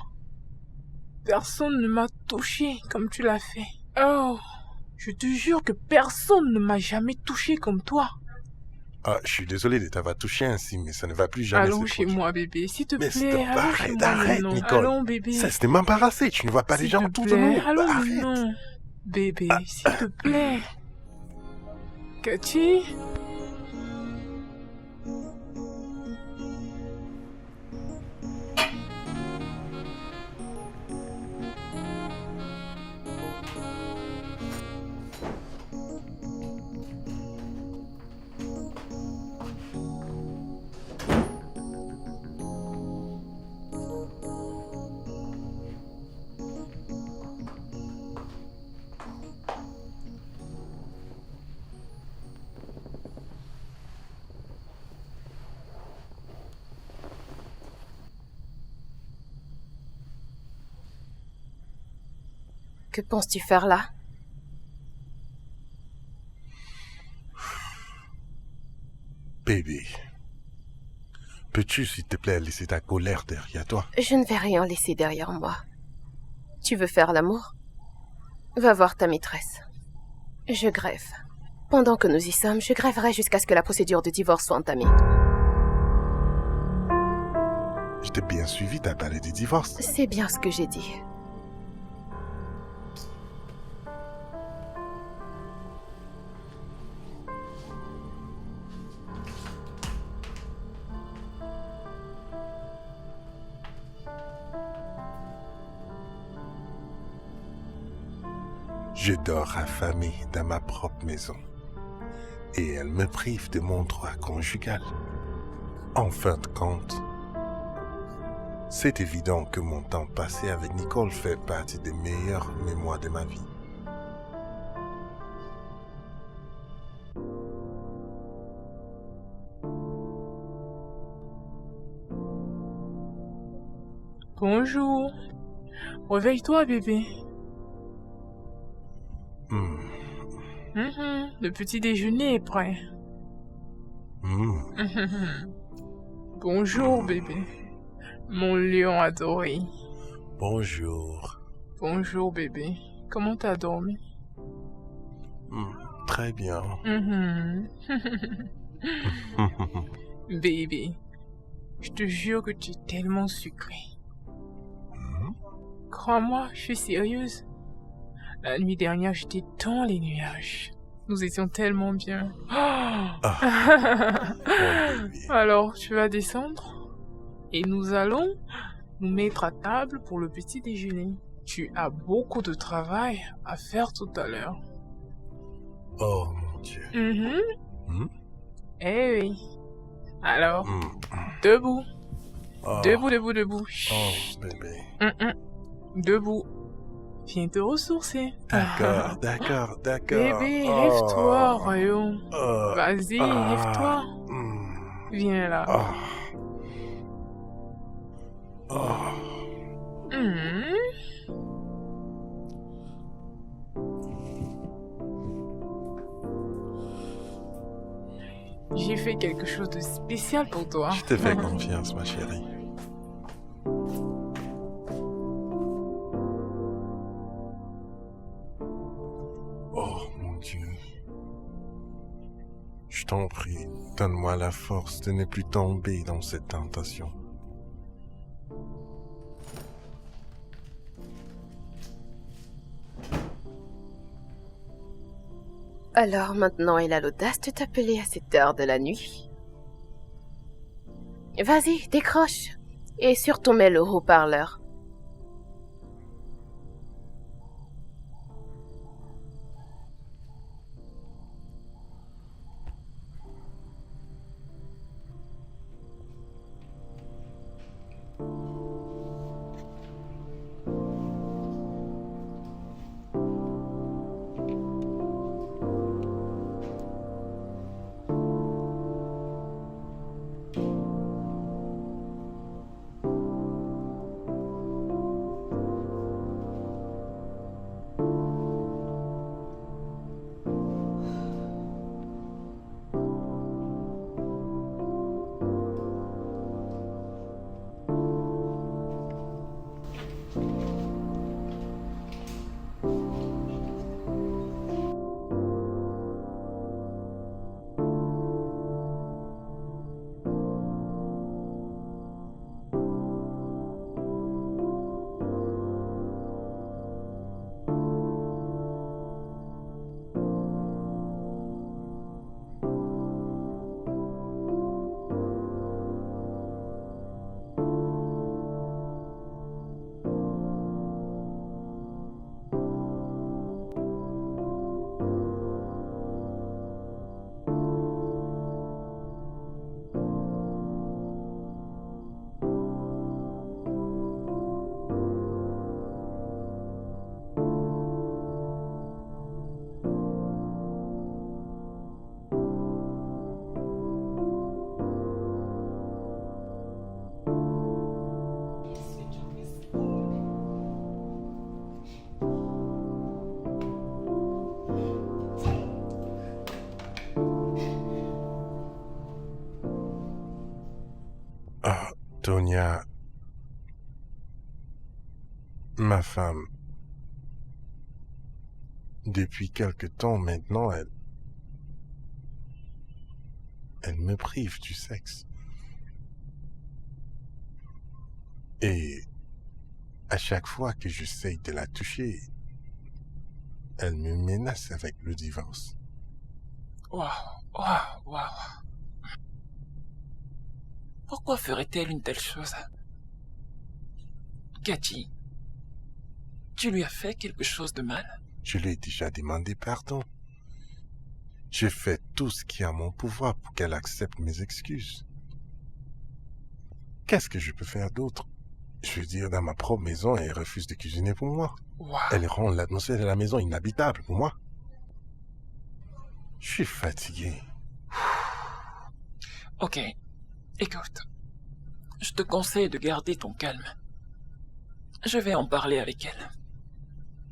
Personne ne m'a touché comme tu l'as fait. Oh, je te jure que personne ne m'a jamais touché comme toi. Ah, je suis désolé de t'avoir touché ainsi, mais ça ne va plus jamais Allons se chez produire. moi, bébé, s'il te Mais plaît. stop, Allons chez moi arrête, maintenant. Nicole. Allons, bébé. Cesse de m'embarrasser, tu ne vois pas les S'il gens te autour de plaît, nous. allons Arrête. maintenant. Bébé, s'il te plaît. Cathy? Que penses-tu faire là? Bébé, peux-tu, s'il te plaît, laisser ta colère derrière toi? Je ne vais rien laisser derrière moi. Tu veux faire l'amour? Va voir ta maîtresse. Je grève. Pendant que nous y sommes, je grèverai jusqu'à ce que la procédure de divorce soit entamée. Je t'ai bien suivi, t'as parlé du divorce. C'est bien ce que j'ai dit. Je dors affamé dans ma propre maison. Et elle me prive de mon droit conjugal. En fin de compte, c'est évident que mon temps passé avec Nicole fait partie des meilleures mémoires de ma vie. Bonjour. Réveille-toi, bébé. Le petit déjeuner est prêt. Bonjour, bébé. Mon lion adoré. Bonjour. Bonjour, bébé. Comment t'as dormi? Très bien. Bébé, je te jure que tu es tellement sucré. Crois-moi, je suis sérieuse. La nuit dernière, j'étais dans les nuages. Nous étions tellement bien. Alors, tu vas descendre et nous allons nous mettre à table pour le petit déjeuner. Tu as beaucoup de travail à faire tout à l'heure. Oh mon Dieu. Eh oui. Alors, debout. Debout, debout, debout. Oh bébé. Debout. Viens te ressourcer. D'accord, d'accord, d'accord. Bébé, lève-toi, Rayon. Vas-y, lève-toi. Viens là. J'ai fait quelque chose de spécial pour toi. Je te fais confiance, ma chérie. Oh mon Dieu. Je t'en prie, donne-moi la force de ne plus tomber dans cette tentation. Alors maintenant, il a l'audace de t'appeler à cette heure de la nuit. Vas-y, décroche. Et surtout mets le haut-parleur. Tonia, ma femme, depuis quelque temps maintenant, elle me prive du sexe. Et à chaque fois que j'essaye de la toucher, elle me menace avec le divorce. Waouh, waouh, waouh. Pourquoi ferait-elle une telle chose? Cathy, tu lui as fait quelque chose de mal? Je lui ai déjà demandé pardon. J'ai fait tout ce qui est à mon pouvoir pour qu'elle accepte mes excuses. Qu'est-ce que je peux faire d'autre? Je veux dire, dans ma propre maison, elle refuse de cuisiner pour moi. Waouh. Elle rend l'atmosphère de la maison inhabitable pour moi. Je suis fatigué. Ok, écoute, je te conseille de garder ton calme. Je vais en parler avec elle.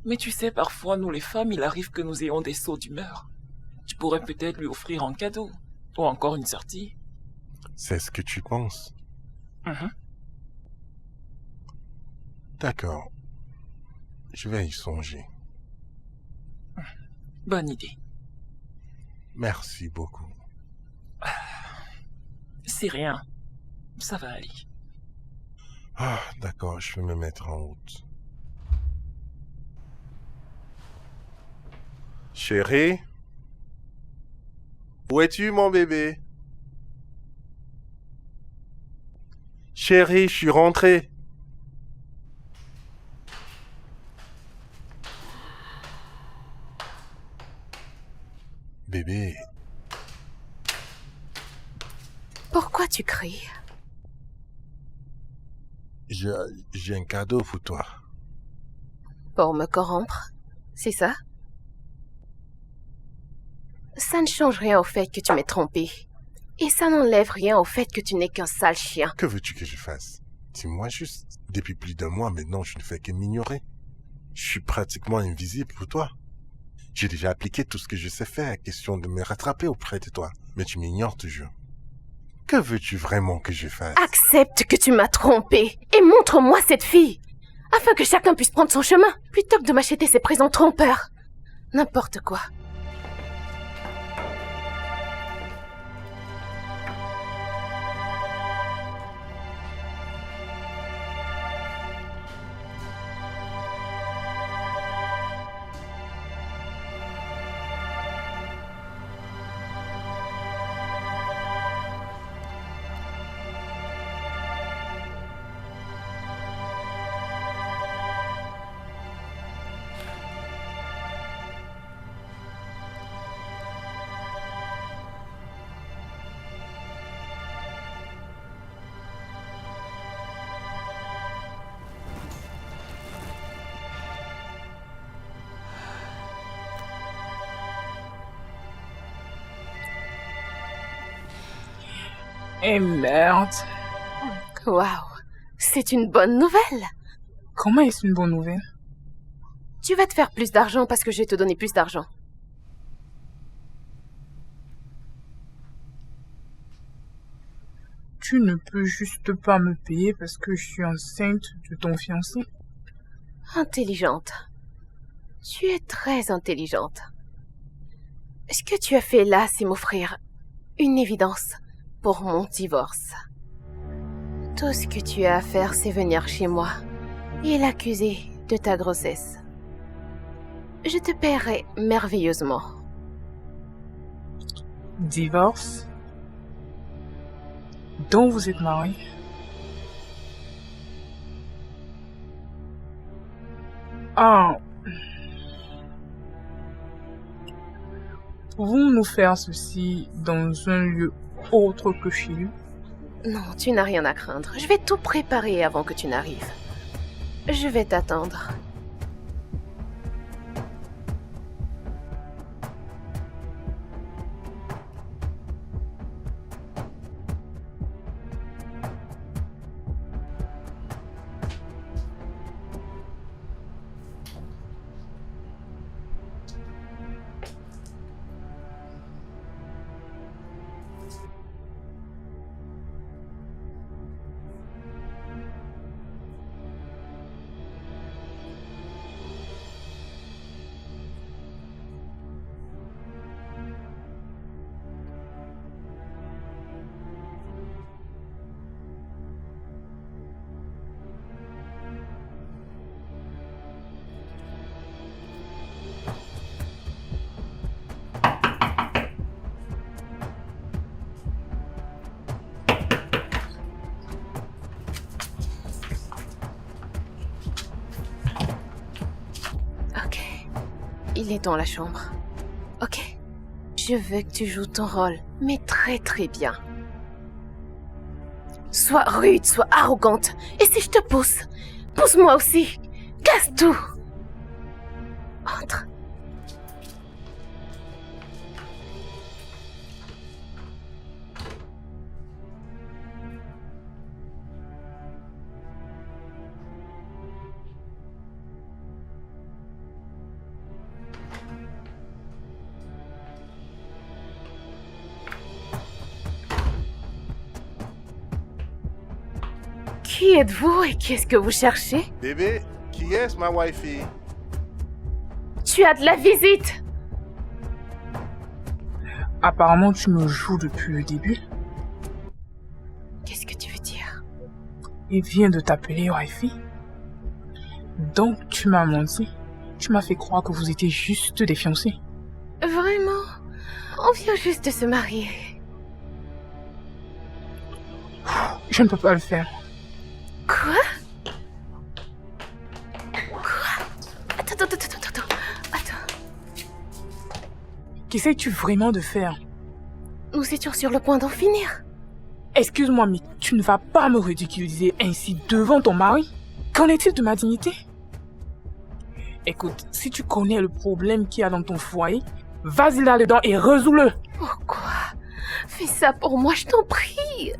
Mais tu sais, parfois, nous les femmes, il arrive que nous ayons des sauts d'humeur. Tu pourrais peut-être lui offrir un cadeau, ou encore une sortie. C'est ce que tu penses? D'accord. Je vais y songer. Bonne idée. Merci beaucoup. C'est rien. Ça va aller. Ah, d'accord, je vais me mettre en route. Chérie? Où es-tu, mon bébé? Chérie, je suis rentré. Bébé, Pourquoi tu cries? j'ai un cadeau pour toi. Pour me corrompre? C'est ça? Ça ne change rien au fait que tu m'aies trompé. Et ça n'enlève rien au fait que tu n'es qu'un sale chien. Que veux-tu que je fasse? Dis-moi juste. Depuis plus d'un mois maintenant, je ne fais que m'ignorer. Je suis pratiquement invisible pour toi. J'ai déjà appliqué tout ce que je sais faire, question de me rattraper auprès de toi. Mais tu m'ignores toujours. Que veux-tu vraiment que je fasse? Accepte que tu m'as trompé et montre-moi cette fille, afin que chacun puisse prendre son chemin, plutôt que de m'acheter ces présents trompeurs. N'importe quoi. Et merde. Waouh, c'est une bonne nouvelle. Comment est-ce une bonne nouvelle? Tu vas te faire plus d'argent parce que je vais te donner plus d'argent. Tu ne peux juste pas me payer parce que je suis enceinte de ton fiancé. Intelligente. Tu es très intelligente. Ce que tu as fait là, c'est m'offrir une évidence pour mon divorce. Tout ce que tu as à faire, c'est venir chez moi et l'accuser de ta grossesse. Je te paierai merveilleusement. Divorce? Donc vous êtes mariés? Ah. Pouvons-nous faire ceci dans un lieu autre que chez lui? Non, tu n'as rien à craindre. Je vais tout préparer avant que tu n'arrives. Je vais t'attendre. Il est dans la chambre. Ok? Je veux que tu joues ton rôle, mais très très bien. Sois rude, sois arrogante. Et si je te pousse, pousse-moi aussi. Casse tout. Entre. Qui êtes-vous et qu'est-ce que vous cherchez? Bébé, qui est ma wifey? Tu as de la visite! Apparemment, tu me joues depuis le début. Qu'est-ce que tu veux dire? Il vient de t'appeler wifey. Donc, tu m'as menti. Tu m'as fait croire que vous étiez juste des fiancés. Vraiment? On vient juste de se marier. Je ne peux pas le faire. Quoi? Attends. Qu'essayes-tu vraiment de faire? Nous étions sur le point d'en finir. Excuse-moi, mais tu ne vas pas me ridiculiser ainsi devant ton mari? Qu'en est-il de ma dignité? Écoute, si tu connais le problème qu'il y a dans ton foyer, vas-y là-dedans et résous-le. Pourquoi? Fais ça pour moi, je t'en prie.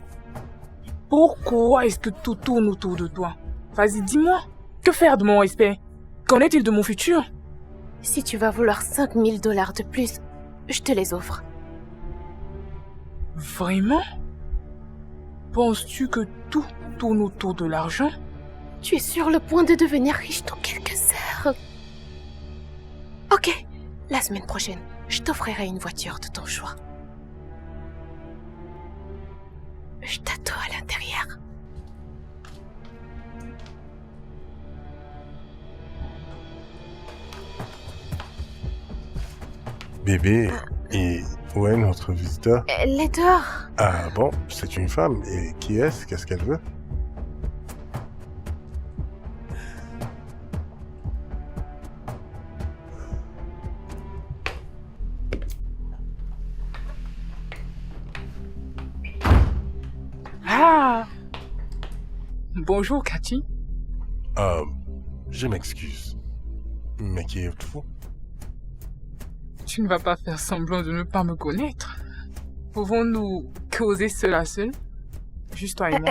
Pourquoi est-ce que tout tourne autour de toi? Vas-y, dis-moi. Que faire de mon respect? Qu'en est-il de mon futur? Si tu vas vouloir $5000 de plus, je te les offre. Vraiment? Penses-tu que tout tourne autour de l'argent? Tu es sur le point de devenir riche dans quelques heures. Ok, la semaine prochaine, je t'offrirai une voiture de ton choix. Je t'attends à l'intérieur. Bébé, et où est notre visiteur? Elle est dehors. Ah bon, c'est une femme. Et qui est-ce? Qu'est-ce qu'elle veut? Ah! Bonjour, Cathy. Je m'excuse. Mais qui êtes-vous? Tu ne vas pas faire semblant de ne pas me connaître. Pouvons-nous causer seul à seul? Juste toi et moi.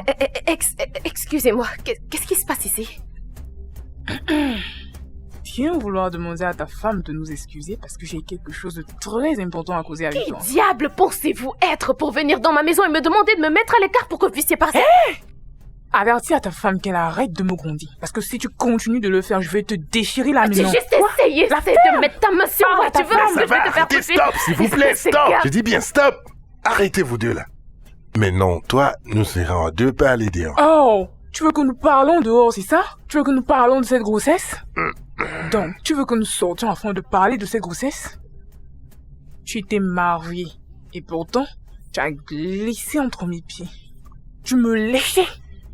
Excusez-moi, qu'est-ce qui se passe ici? Viens vouloir demander à ta femme de nous excuser parce que j'ai quelque chose de très important à causer avec Qui toi. diable pensez-vous être pour venir dans ma maison et me demander de me mettre à l'écart pour que vous puissiez passer? Avertis à ta femme qu'elle arrête de me gronder. Parce que si tu continues de le faire, je vais te déchirer la J'ai maison. juste essayé de mettre ta main sur moi, tu veux Ça que je vais va, te faire arrêtez, pousser? stop, s'il vous plaît, C'est stop! grave. Je dis bien stop! Arrêtez vous deux là. Mais non, toi, nous serons à deux pas aller dehors. Oh! Tu veux que nous parlons dehors, c'est ça? Tu veux que nous parlons de cette grossesse? Donc, tu veux que nous sortions afin de parler de cette grossesse? Tu t'es marié. Et pourtant, tu as glissé entre mes pieds. Tu me léchais.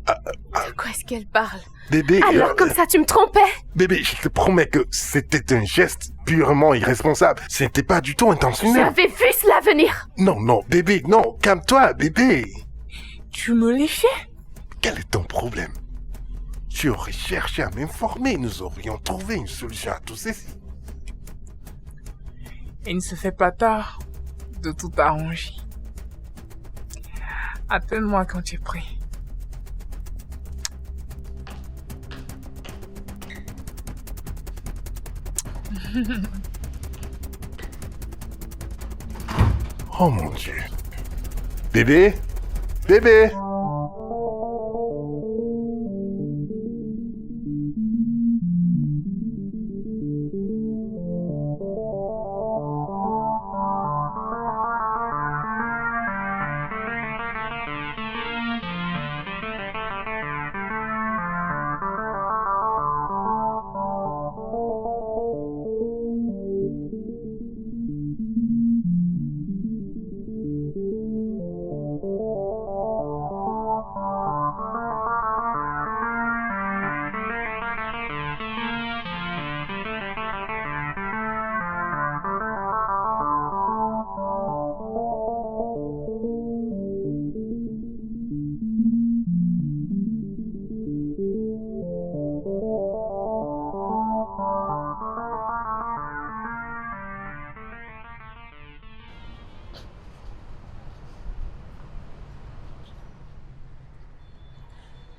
De quoi est-ce qu'elle parle? Bébé, Alors comme ça, tu me trompais? bébé, je te promets que c'était un geste purement irresponsable. C'était pas du tout intentionnel. J'avais vu cela venir. Non, bébé, non, calme-toi, bébé. Tu me léchais. Quel est ton problème? Tu aurais cherché à m'informer, nous aurions trouvé une solution à tout ceci. Il ne se fait pas tard de tout arranger. Appelle-moi quand tu es prêt. Oh mon Dieu. Bébé? Bébé?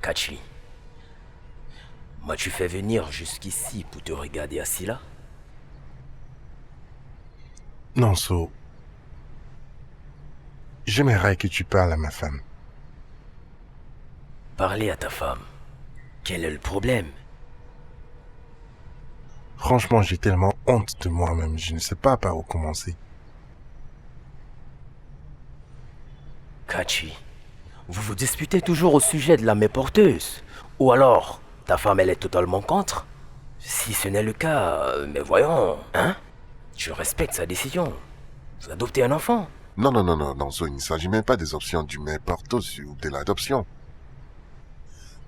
Kachi, m'as-tu fait venir jusqu'ici pour te regarder assis là? Non, So. J'aimerais que tu parles à ma femme. Parler à ta femme. Quel est le problème? Franchement, j'ai tellement honte de moi-même, je ne sais pas par où commencer. Kachi, vous vous disputez toujours au sujet de la mère porteuse. Ou alors, ta femme elle est totalement contre? Si ce n'est le cas, mais voyons, hein? Tu respectes sa décision. D'adopter un enfant. Non, So, il ne s'agit même pas des options du mère porteuse ou de l'adoption.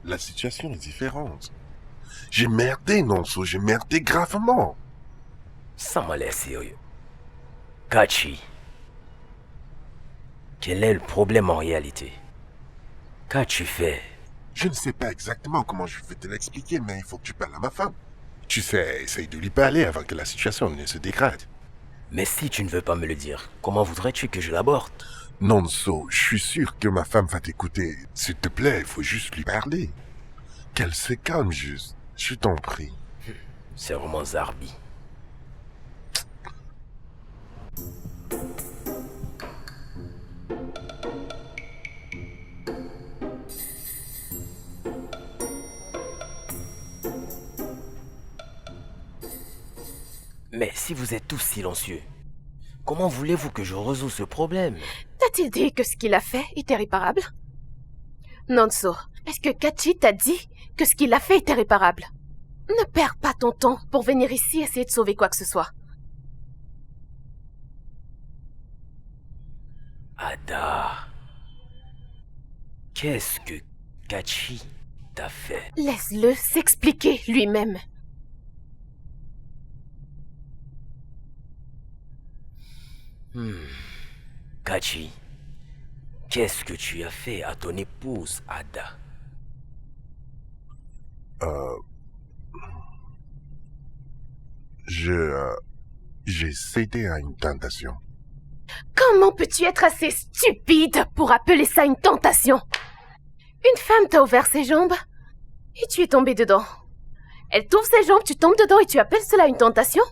La situation est différente. J'ai merdé, So, j'ai merdé gravement. Ça m'a l'air sérieux. Kachi, quel est le problème en réalité? Qu'as-tu fait? Je ne sais pas exactement comment je vais te l'expliquer, mais il faut que tu parles à ma femme. Tu sais, essaye de lui parler avant que la situation ne se dégrade. Mais si tu ne veux pas me le dire, comment voudrais-tu que je l'aborde? Non, So, je suis sûr que ma femme va t'écouter. S'il te plaît, il faut juste lui parler. Qu'elle se calme juste. Je t'en prie. C'est vraiment Zarbi. Mais si vous êtes tous silencieux, comment voulez-vous que je résolve ce problème? T'a-t-il dit que ce qu'il a fait est irréparable? Nonso, est-ce que Kachi t'a dit que ce qu'il a fait est irréparable? Ne perds pas ton temps pour venir ici essayer de sauver quoi que ce soit. Ada, qu'est-ce que Kachi t'a fait? Laisse-le s'expliquer lui-même. Kachi, qu'est-ce que tu as fait à ton épouse, Ada? J'ai cédé à une tentation. Comment peux-tu être assez stupide pour appeler ça une tentation? Une femme t'a ouvert ses jambes et tu es tombé dedans. Elle t'ouvre ses jambes, tu tombes dedans et tu appelles cela une tentation?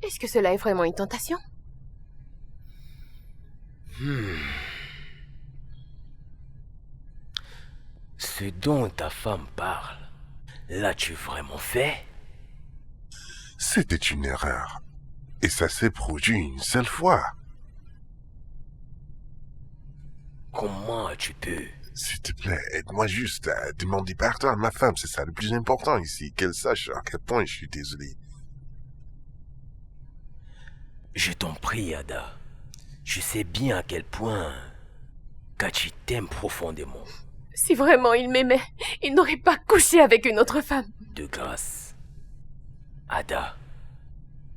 Est-ce que cela est vraiment une tentation? Ce dont ta femme parle, l'as-tu vraiment fait? C'était une erreur. Et ça s'est produit une seule fois. Comment tu peux? S'il te plaît, aide-moi juste à demander pardon à ma femme. C'est ça le plus important ici. Qu'elle sache à quel point je suis désolé. Je t'en prie, Ada. Je sais bien à quel point Kachi t'aime profondément. Si vraiment il m'aimait, il n'aurait pas couché avec une autre femme. De grâce, Ada,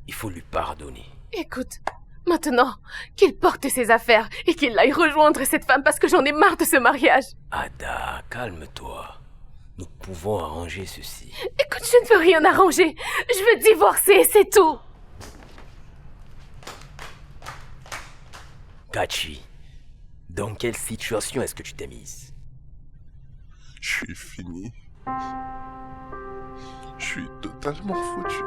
il faut lui pardonner. Écoute, maintenant, qu'il porte ses affaires et qu'il aille rejoindre cette femme parce que j'en ai marre de ce mariage. Ada, calme-toi. Nous pouvons arranger ceci. Écoute, je ne veux rien arranger. Je veux divorcer, c'est tout. Kachi, dans quelle situation est-ce que tu t'es mise? Je suis fini. Je suis totalement foutu.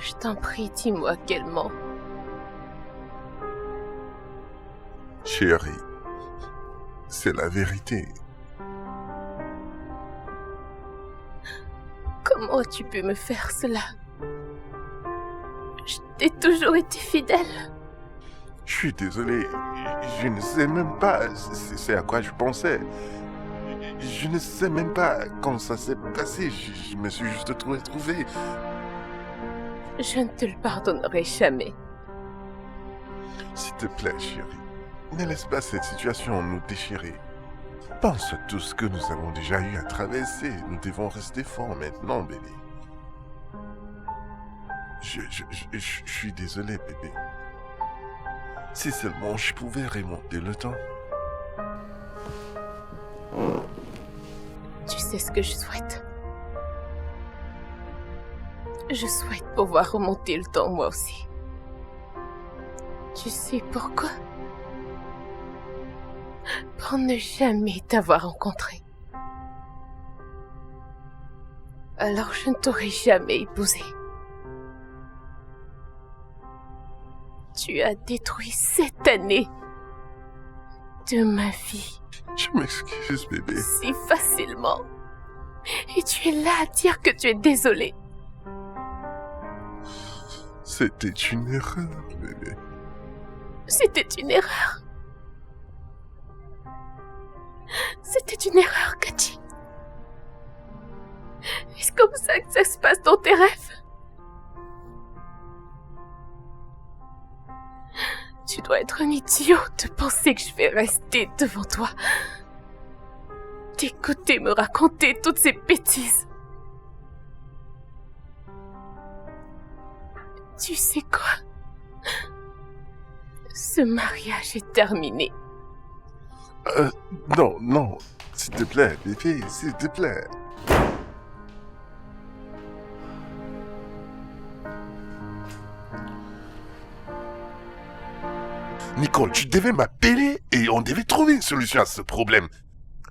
Je t'en prie, dis-moi qu'elle ment. Chérie, c'est la vérité. Comment as-tu pu me faire cela? Je t'ai toujours été fidèle. Je suis désolé. Je ne sais même pas c'est à quoi je pensais. Je ne sais même pas quand ça s'est passé. Je me suis juste trouvé. Je ne te le pardonnerai jamais. S'il te plaît, chérie, ne laisse pas cette situation nous déchirer. Pense à tout ce que nous avons déjà eu à traverser. Nous devons rester forts maintenant, bébé. Je suis désolé, bébé. Si seulement je pouvais remonter le temps. Tu sais ce que je souhaite? Je souhaite pouvoir remonter le temps moi aussi. Tu sais pourquoi? Pour ne jamais t'avoir rencontré. Alors je ne t'aurais jamais épousé. Tu as détruit 7 années de ma vie. Je m'excuse, bébé. Si facilement. Et tu es là à dire que tu es désolé. C'était une erreur, bébé. C'était une erreur. C'était une erreur, Kachi. Est-ce comme ça que ça se passe dans tes rêves? Tu dois être un idiot de penser que je vais rester devant toi. T'écouter me raconter toutes ces bêtises. Tu sais quoi? Ce mariage est terminé. Non, non. S'il te plaît, bébé, s'il te plaît. Nicole, tu devais m'appeler et on devait trouver une solution à ce problème.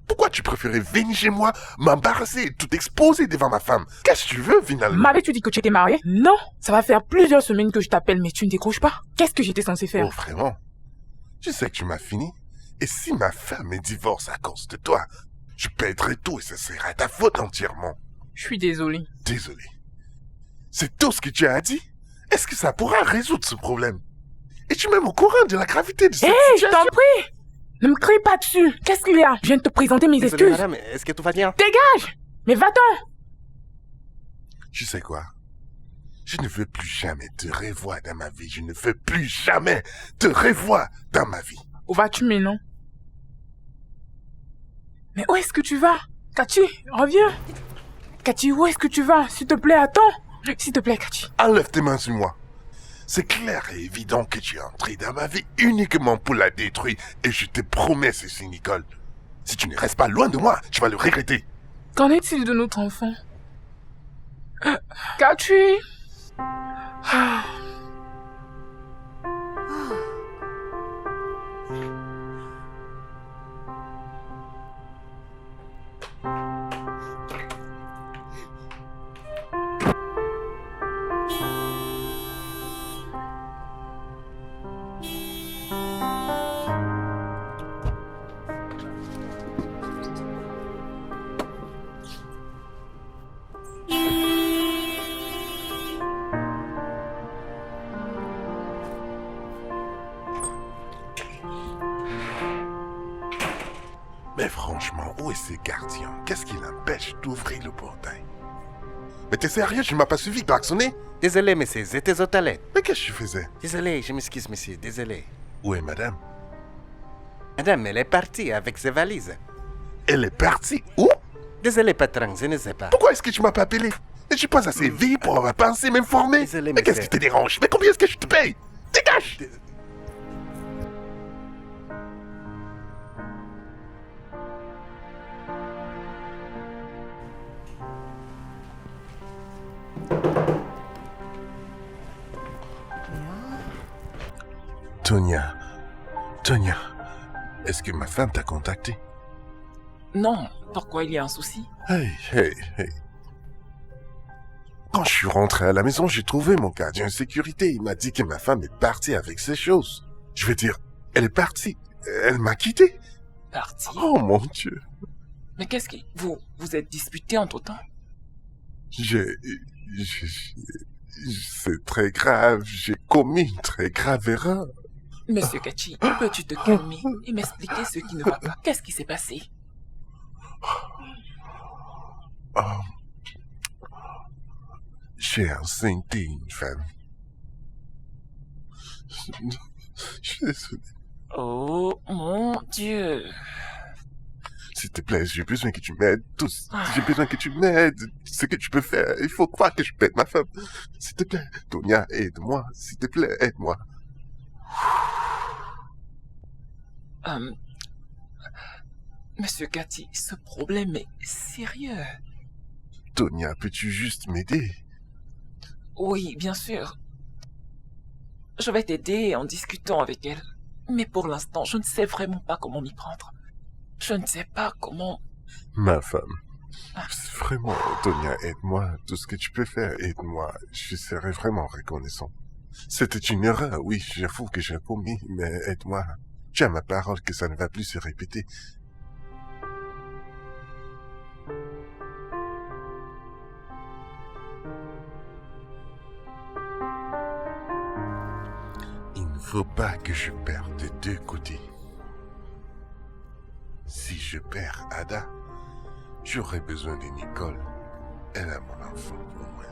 Pourquoi tu préférais venir chez moi, m'embarrasser et tout exposer devant ma femme? Qu'est-ce que tu veux finalement? M'avais-tu dit que tu étais marié? Non, ça va faire plusieurs semaines que je t'appelle mais tu ne décroches pas. Qu'est-ce que j'étais censé faire? Oh, vraiment? Je sais que tu m'as fini. Et si ma femme me divorce à cause de toi, je perdrai tout et ce sera ta faute entièrement. Je suis désolé. Désolé. C'est tout ce que tu as dit? Est-ce que ça pourra résoudre ce problème? Es-tu même au courant de la gravité de cette Hé, je situation? t'en prie! Ne me crie pas dessus. Qu'est-ce qu'il y a? Je viens de te présenter mes Désolé, excuses. madame, est-ce que tout va bien? Dégage! Mais va-t'en! Tu sais quoi? Je ne veux plus jamais te revoir dans ma vie. Je ne veux plus jamais te revoir dans ma vie. Où vas-tu maintenant? Mais où est-ce que tu vas? Kachi, reviens! Kachi, où est-ce que tu vas? S'il te plaît, attends! S'il te plaît, Kachi. Enlève tes mains sur moi. C'est clair et évident que tu es entré dans ma vie uniquement pour la détruire. Et je te promets ceci, Nicole. Si tu ne restes pas loin de moi, tu vas le regretter. Qu'en est-il de notre enfant? Kachi! Mais franchement, où est ce gardien? Qu'est-ce qui l'empêche d'ouvrir le portail? Mais t'es sérieux? Tu ne m'as pas suivi, klaxonné? Désolé, monsieur, j'étais aux toilettes. Mais qu'est-ce que tu faisais? Désolé, je m'excuse, monsieur, désolé. Où est madame? Madame, elle est partie avec ses valises. Elle est partie où? Désolé, patron, je ne sais pas. Pourquoi est-ce que tu m'as pas appelé? Je suis pas assez vieille pour avoir pensé m'informer. Désolé, Mais qu'est-ce monsieur. qui te dérange? Mais combien est-ce que je te paye? Dégage! Tonya, est-ce que ma femme t'a contacté? Non, pourquoi il y a un souci? Hey. Quand je suis rentré à la maison, j'ai trouvé mon gardien de sécurité. Il m'a dit que ma femme est partie avec ses choses. Je veux dire, elle est partie. Elle m'a quitté. Parti? Oh mon Dieu. Mais qu'est-ce qui... Vous êtes disputés entre-temps? C'est très grave. J'ai commis une très grave erreur. Monsieur Kachi, peux-tu te calmer et m'expliquer ce qui ne va pas? Qu'est-ce qui s'est passé? J'ai enceinté une femme. Je suis désolé. Oh mon Dieu. S'il te plaît, j'ai besoin que tu m'aides. Tous. J'ai besoin que tu m'aides. Ce que tu peux faire. Il faut croire que je peux être ma femme. S'il te plaît. Tonia, aide-moi. S'il te plaît, aide-moi. Monsieur Cathy, ce problème est sérieux. Tonia, peux-tu juste m'aider? Oui, bien sûr. Je vais t'aider en discutant avec elle. Mais pour l'instant, je ne sais vraiment pas comment m'y prendre. Je ne sais pas comment... Ma femme. Vraiment, Tonia, aide-moi. Tout ce que tu peux faire, aide-moi. Je serai vraiment reconnaissant. C'était une erreur, oui, j'avoue que j'ai commis, mais aide-moi. Tu as ma parole que ça ne va plus se répéter. Il ne faut pas que je perde des deux côtés. Si je perds Ada, j'aurai besoin de Nicole. Elle a mon enfant, au moins.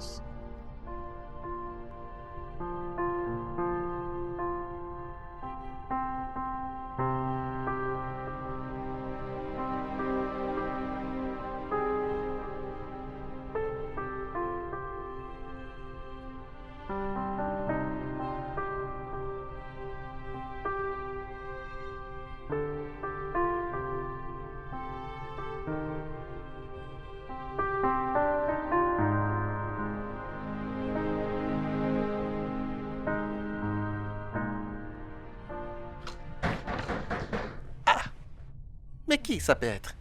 Mais qui ça peut être?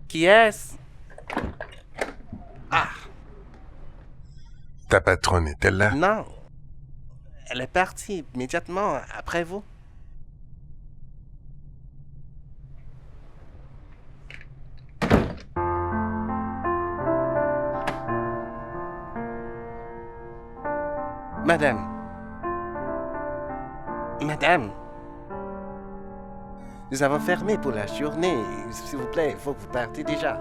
Qui est-ce? Ah, Ta patronne est-elle là? non. Elle est partie immédiatement après vous. Madame. Madame. Nous avons fermé pour la journée. S'il vous plaît, il faut que vous partiez déjà.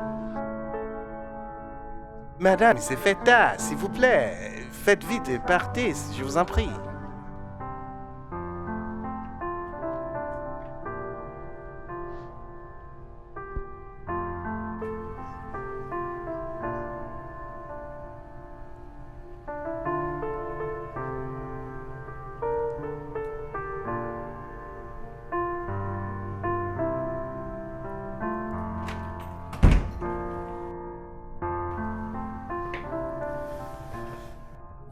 Madame, c'est fait tard, s'il vous plaît. Faites vite et partez, je vous en prie.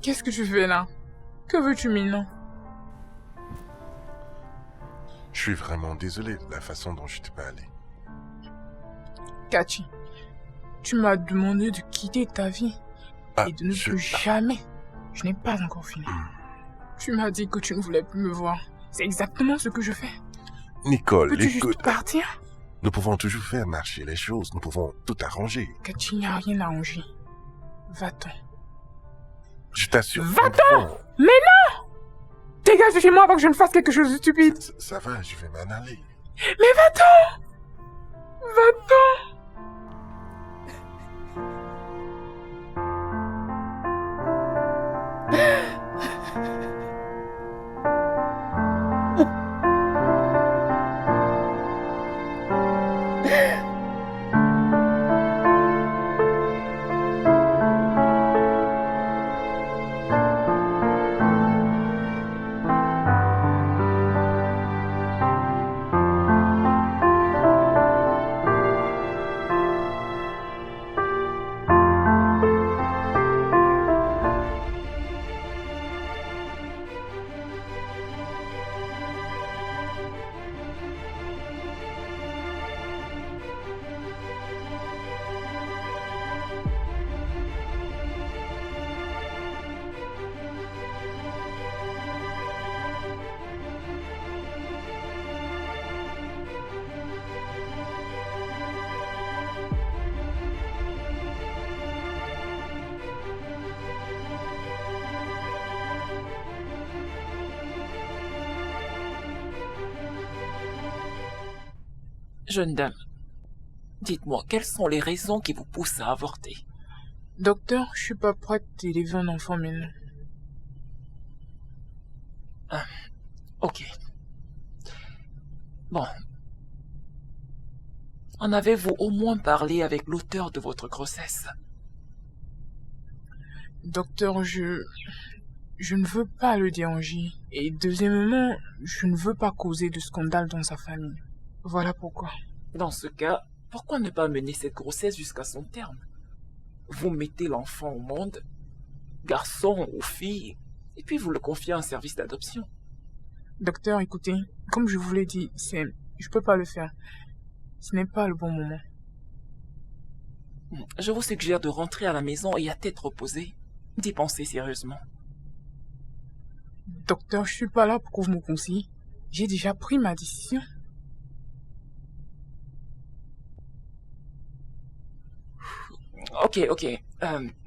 Qu'est-ce que tu fais là? Que veux-tu maintenant? Je suis vraiment désolé de la façon dont je t'ai parlé. Cathy, tu m'as demandé de quitter ta vie Ah, et de ne plus jamais. Je n'ai pas encore fini. Tu m'as dit que tu ne voulais plus me voir. C'est exactement ce que je fais. Nicole, Peux-tu écoute, juste partir? nous pouvons toujours faire marcher les choses, nous pouvons tout arranger. Cathy, il n'y a rien à arranger. Va-t'en. Je t'assure. Va-t'en! Mais non! Dégage de chez moi avant que je ne fasse quelque chose de stupide. Ça va, je vais m'en aller. Mais va-t'en! Va-t'en! Jeune dame, dites-moi, quelles sont les raisons qui vous poussent à avorter? Docteur, je suis pas prête d'élever un enfant maintenant. Ok. Bon. En avez-vous au moins parlé avec l'auteur de votre grossesse? Docteur, je ne veux pas le déranger. Et deuxièmement, je ne veux pas causer de scandale dans sa famille. Voilà pourquoi. Dans ce cas, pourquoi ne pas mener cette grossesse jusqu'à son terme? Vous mettez l'enfant au monde, garçon ou fille, et puis vous le confiez à un service d'adoption. Docteur, écoutez, comme je vous l'ai dit, je peux pas le faire. Ce n'est pas le bon moment. Je vous suggère de rentrer à la maison et à tête reposée, d'y penser sérieusement. Docteur, je suis pas là pour que vous me conseillez. J'ai déjà pris ma décision. Ok.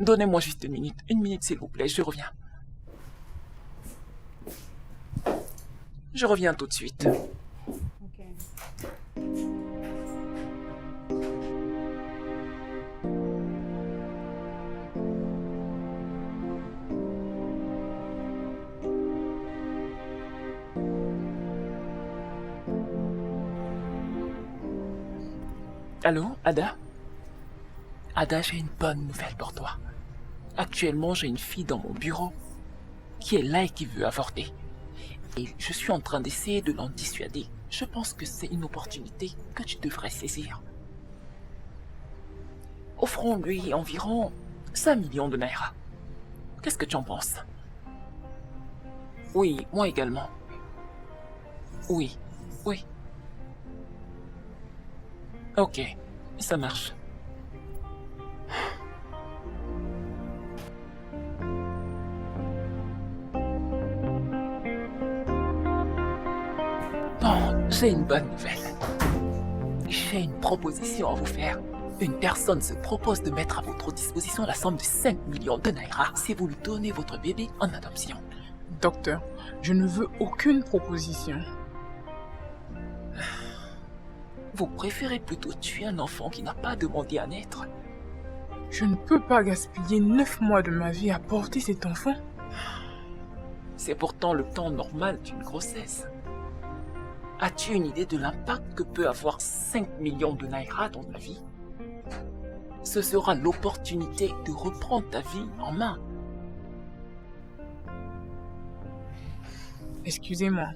Donnez-moi juste une minute. Une minute, s'il vous plaît, je reviens. Je reviens tout de suite. Allô, Ada? Ada, j'ai une bonne nouvelle pour toi. Actuellement, j'ai une fille dans mon bureau qui est là et qui veut avorter. Et je suis en train d'essayer de l'en dissuader. Je pense que c'est une opportunité que tu devrais saisir. Offrons-lui environ 5 millions de naira. Qu'est-ce que tu en penses? Oui, moi également. Oui. Ok, ça marche. Bon, j'ai une bonne nouvelle. J'ai une proposition à vous faire. Une personne se propose de mettre à votre disposition la somme de 5 millions de naira si vous lui donnez votre bébé en adoption. Docteur, je ne veux aucune proposition. Vous préférez plutôt tuer un enfant qui n'a pas demandé à naître? Je ne peux pas gaspiller 9 mois de ma vie à porter cet enfant. C'est pourtant le temps normal d'une grossesse. As-tu une idée de l'impact que peut avoir 5 millions de naira dans ta vie? Ce sera l'opportunité de reprendre ta vie en main. Excusez-moi.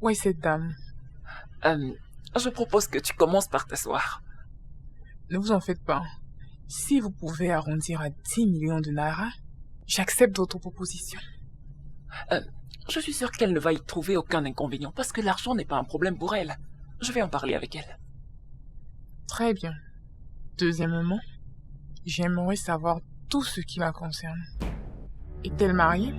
Où est cette dame? Je propose que tu commences par t'asseoir. Ne vous en faites pas. Si vous pouvez arrondir à 10 millions de naira, j'accepte votre proposition. Je suis sûr qu'elle ne va y trouver aucun inconvénient parce que l'argent n'est pas un problème pour elle. Je vais en parler avec elle. Très bien. Deuxièmement, j'aimerais savoir tout ce qui la concerne. Est-elle mariée?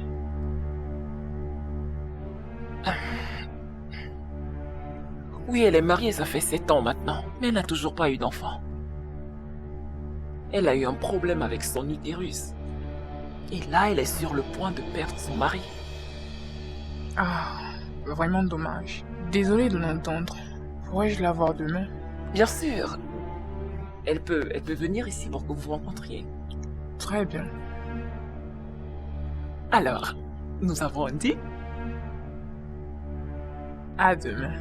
Oui, elle est mariée, ça fait 7 ans maintenant, mais elle n'a toujours pas eu d'enfant. Elle a eu un problème avec son utérus. Et là, elle est sur le point de perdre son mari. Ah, vraiment dommage. Désolée de l'entendre. Pourrais-je la voir demain? Bien sûr. Elle peut venir ici pour que vous vous rencontriez. Très bien. Alors, nous avons un deal? À demain.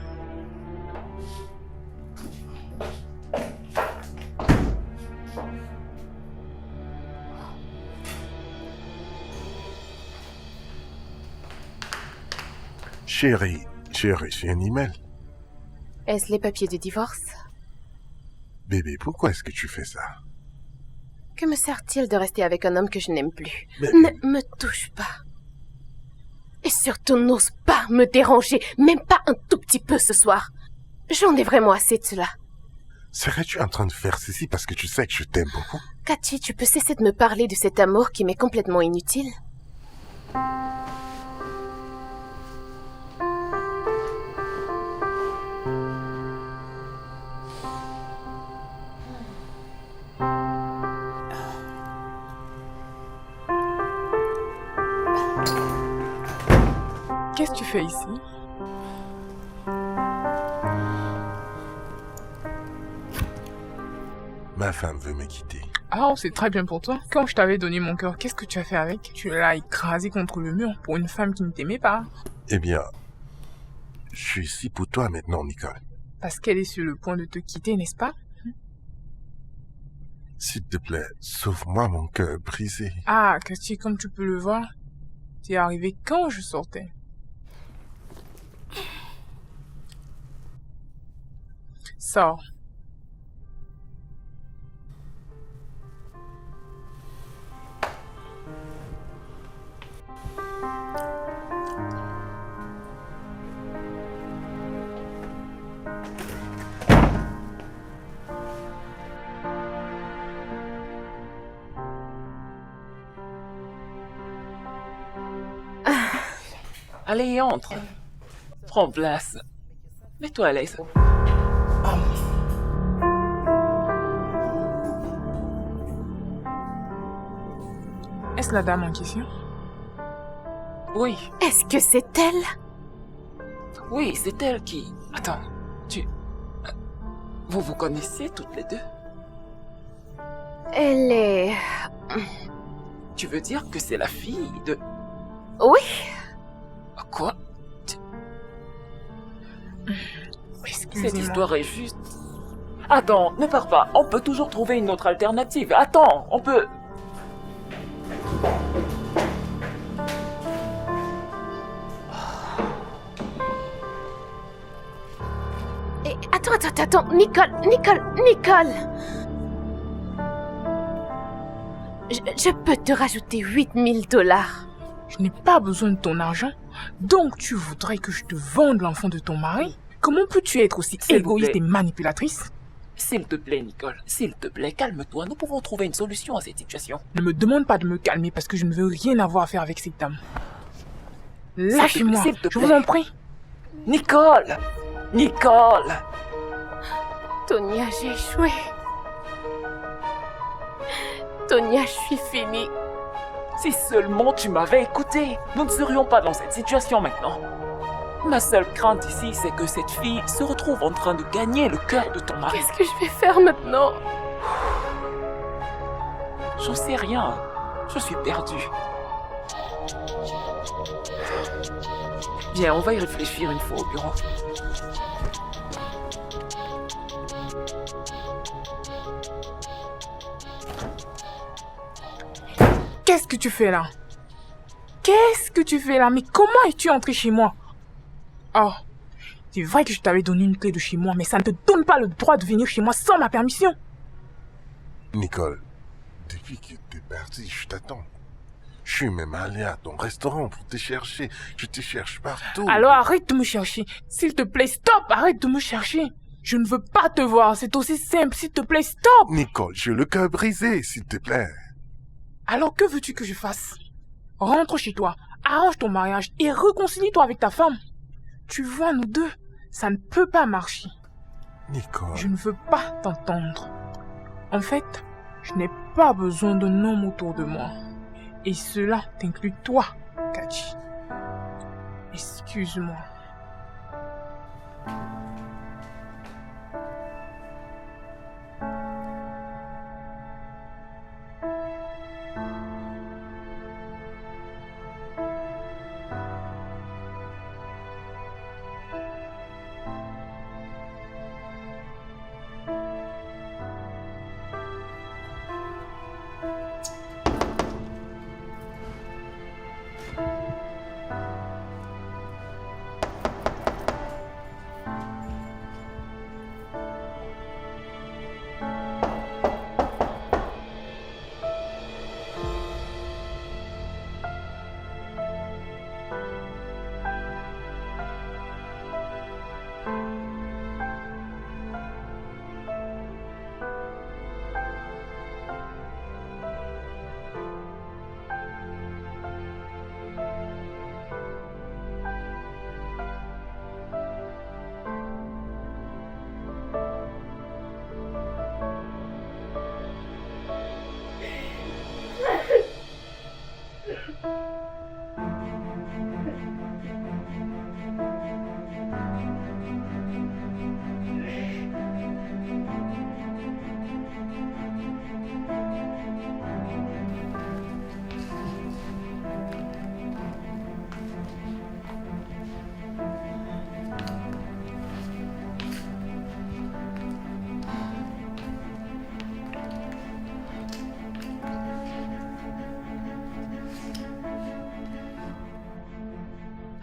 Chérie, j'ai reçu un email. Est-ce les papiers du divorce? Bébé, pourquoi est-ce que tu fais ça? Que me sert-il de rester avec un homme que je n'aime plus? Mais- Ne me touche pas. Et surtout, n'ose pas me déranger, même pas un tout petit peu ce soir. J'en ai vraiment assez de cela. Serais-tu en train de faire ceci parce que tu sais que je t'aime beaucoup? Cathy, tu peux cesser de me parler de cet amour qui m'est complètement inutile? Qu'est-ce que tu fais ici? Ma femme veut me quitter. Ah, c'est très bien pour toi. Quand je t'avais donné mon cœur, qu'est-ce que tu as fait avec? Tu l'as écrasé contre le mur pour une femme qui ne t'aimait pas. Eh bien, je suis ici pour toi maintenant, Nicole. Parce qu'elle est sur le point de te quitter, n'est-ce pas? S'il te plaît, sauve-moi mon cœur brisé. Ah, Cathy, comme tu peux le voir, t'es arrivé quand je sortais. Sors. Allez, entre. Prends place. Mets-toi à l'aise. Est-ce la dame en question? Oui, Est-ce que c'est elle? oui, c'est elle qui... Attends, tu... Vous vous connaissez toutes les deux? Elle est... Tu veux dire que c'est la fille de... Oui, Quoi? Cette Excusez-moi. histoire est juste... Attends, ne pars pas. On peut toujours trouver une autre alternative. Attends, on peut... et... Attends, Nicole. Je peux te rajouter 8000 $. Je n'ai pas besoin de ton argent, donc tu voudrais que je te vende l'enfant de ton mari? Comment peux-tu être aussi S'il vous égoïste plaît. et manipulatrice? S'il te plaît, Nicole, s'il te plaît, calme-toi. Nous pouvons trouver une solution à cette situation. Ne me demande pas de me calmer parce que je ne veux rien avoir à faire avec cette dame. Lâchez-moi, s'il te je vous plaît. en prie. Nicole! Nicole! Tonia, j'ai échoué. Tonia, je suis finie. Si seulement tu m'avais écouté, nous ne serions pas dans cette situation maintenant. Ma seule crainte ici, c'est que cette fille se retrouve en train de gagner le cœur de ton mari. Qu'est-ce que je vais faire maintenant? J'en sais rien. Je suis perdue. Bien, on va y réfléchir une fois au bureau. Qu'est-ce que tu fais là? Qu'est-ce que tu fais là? Mais comment es-tu entré chez moi? Oh, c'est vrai que je t'avais donné une clé de chez moi, mais ça ne te donne pas le droit de venir chez moi sans ma permission. Nicole, depuis que t'es parti, je t'attends. Je suis même allé à ton restaurant pour te chercher. Je te cherche partout. Alors arrête de me chercher. S'il te plaît, stop, arrête de me chercher. Je ne veux pas te voir, c'est aussi simple. S'il te plaît, stop. Nicole, j'ai le cœur brisé, s'il te plaît. Alors que veux-tu que je fasse? Rentre chez toi, arrange ton mariage et réconcilie-toi avec ta femme. Tu vois, nous deux, ça ne peut pas marcher. Nicole, Je ne veux pas t'entendre. En fait, je n'ai pas besoin d'un homme autour de moi. Et cela t'inclut toi, Cathy. Excuse-moi.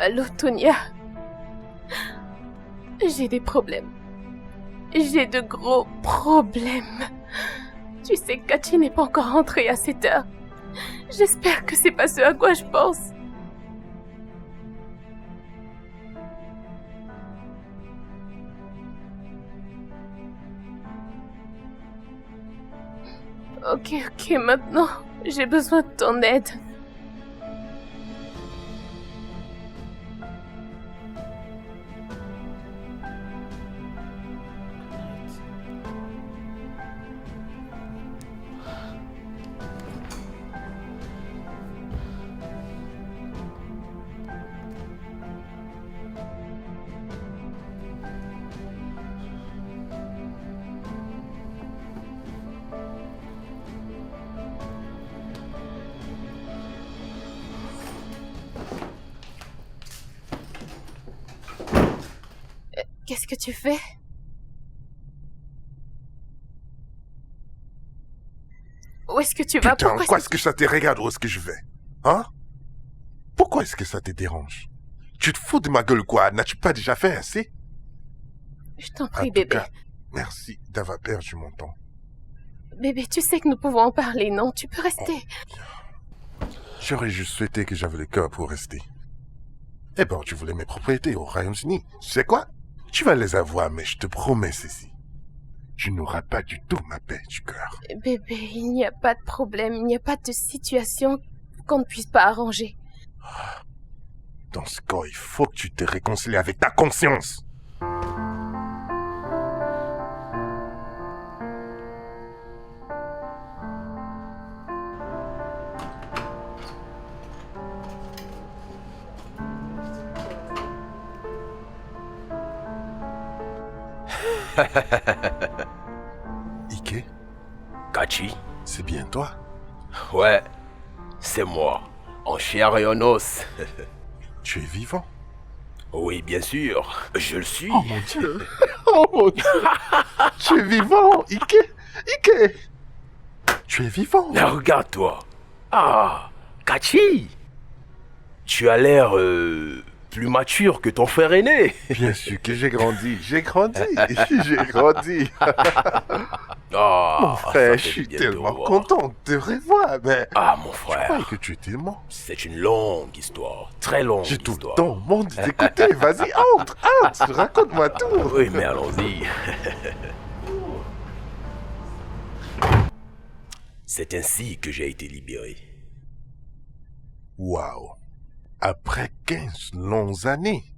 Allô, Tonia. J'ai des problèmes. J'ai de gros problèmes. Tu sais que Kachi n'est pas encore rentré à cette heure. J'espère que c'est pas ce à quoi je pense. Ok, maintenant, j'ai besoin de ton aide. Qu'est-ce que tu fais? Où est-ce que tu vas? Putain, quoi est-ce que ça te regarde où est-ce que je vais? Hein? Pourquoi est-ce que ça te dérange? Tu te fous de ma gueule quoi? N'as-tu pas déjà fait assez? Je t'en prie, En tout bébé. cas, merci d'avoir perdu mon temps. Bébé, tu sais que nous pouvons en parler, non? Tu peux rester. J'aurais juste souhaité que j'avais le cœur pour rester. Eh ben, tu voulais mes propriétés au Royaume-Uni. Tu sais quoi? Tu vas les avoir, mais je te promets ceci. Tu n'auras pas du tout ma paix du cœur. Bébé, il n'y a pas de problème, il n'y a pas de situation qu'on ne puisse pas arranger. Dans ce cas, il faut que tu te réconcilies avec ta conscience. Ike, Kachi? c'est bien toi? Ouais, c'est moi, en chair et en os. Tu es vivant? Oui, bien sûr, je le suis. Oh mon Dieu! Oh mon Dieu! Tu es vivant, Ike! Ike! Tu es vivant! Mais regarde-toi. Ah, Kachi! Tu as l'air plus mature que ton frère aîné. Bien sûr que j'ai grandi, j'ai grandi. Ah, Mon frère, ça je fait suis bien de te tellement revoir. content de te revoir, mais Ah, mon je frère, croyais que tu étais mort. c'est une longue histoire, très longue J'ai tout le histoire. temps au monde de t'écouter. Vas-y, entre, raconte-moi tout. Oui, mais allons-y. C'est ainsi que j'ai été libéré. Waouh. Après 15 longues années.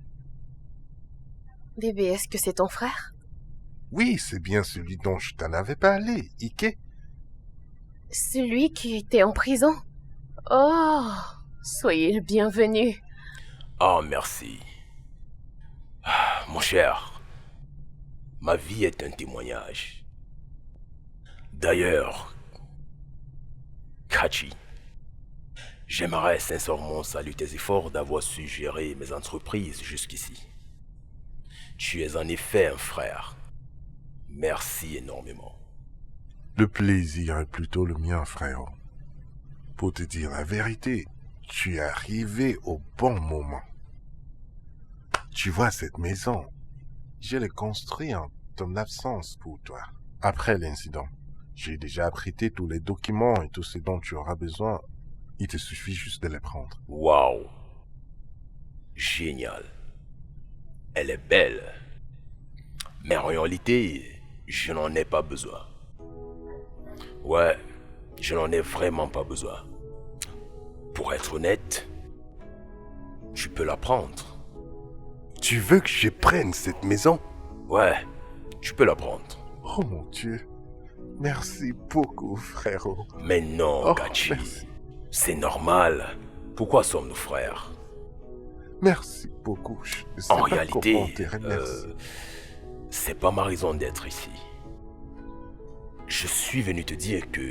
Bébé, est-ce que c'est ton frère? Oui, c'est bien celui dont je t'en avais parlé, Ike. Celui qui était en prison? Oh, soyez le bienvenu. Ah, merci. Ah, mon cher, ma vie est un témoignage. D'ailleurs, Kachi, j'aimerais sincèrement saluer tes efforts d'avoir su gérer mes entreprises jusqu'ici. Tu es en effet un frère. Merci énormément. Le plaisir est plutôt le mien, frère. Pour te dire la vérité, tu es arrivé au bon moment. Tu vois cette maison, je l'ai construite en ton absence pour toi. Après l'incident, j'ai déjà prêté tous les documents et tout ce dont tu auras besoin. Il te suffit juste de les prendre. Waouh. Génial. Elle est belle. Mais en réalité, je n'en ai pas besoin. Ouais, je n'en ai vraiment pas besoin. Pour être honnête, tu peux la prendre. Tu veux que je prenne cette maison? Ouais, tu peux la prendre. Oh mon Dieu. Merci beaucoup, frérot. Mais non, Oh, Kachi. merci. C'est normal. Pourquoi sommes-nous frères? Merci beaucoup. Je ne sais En pas réalité, comment te remercier. c'est pas ma raison d'être ici. Je suis venu te dire que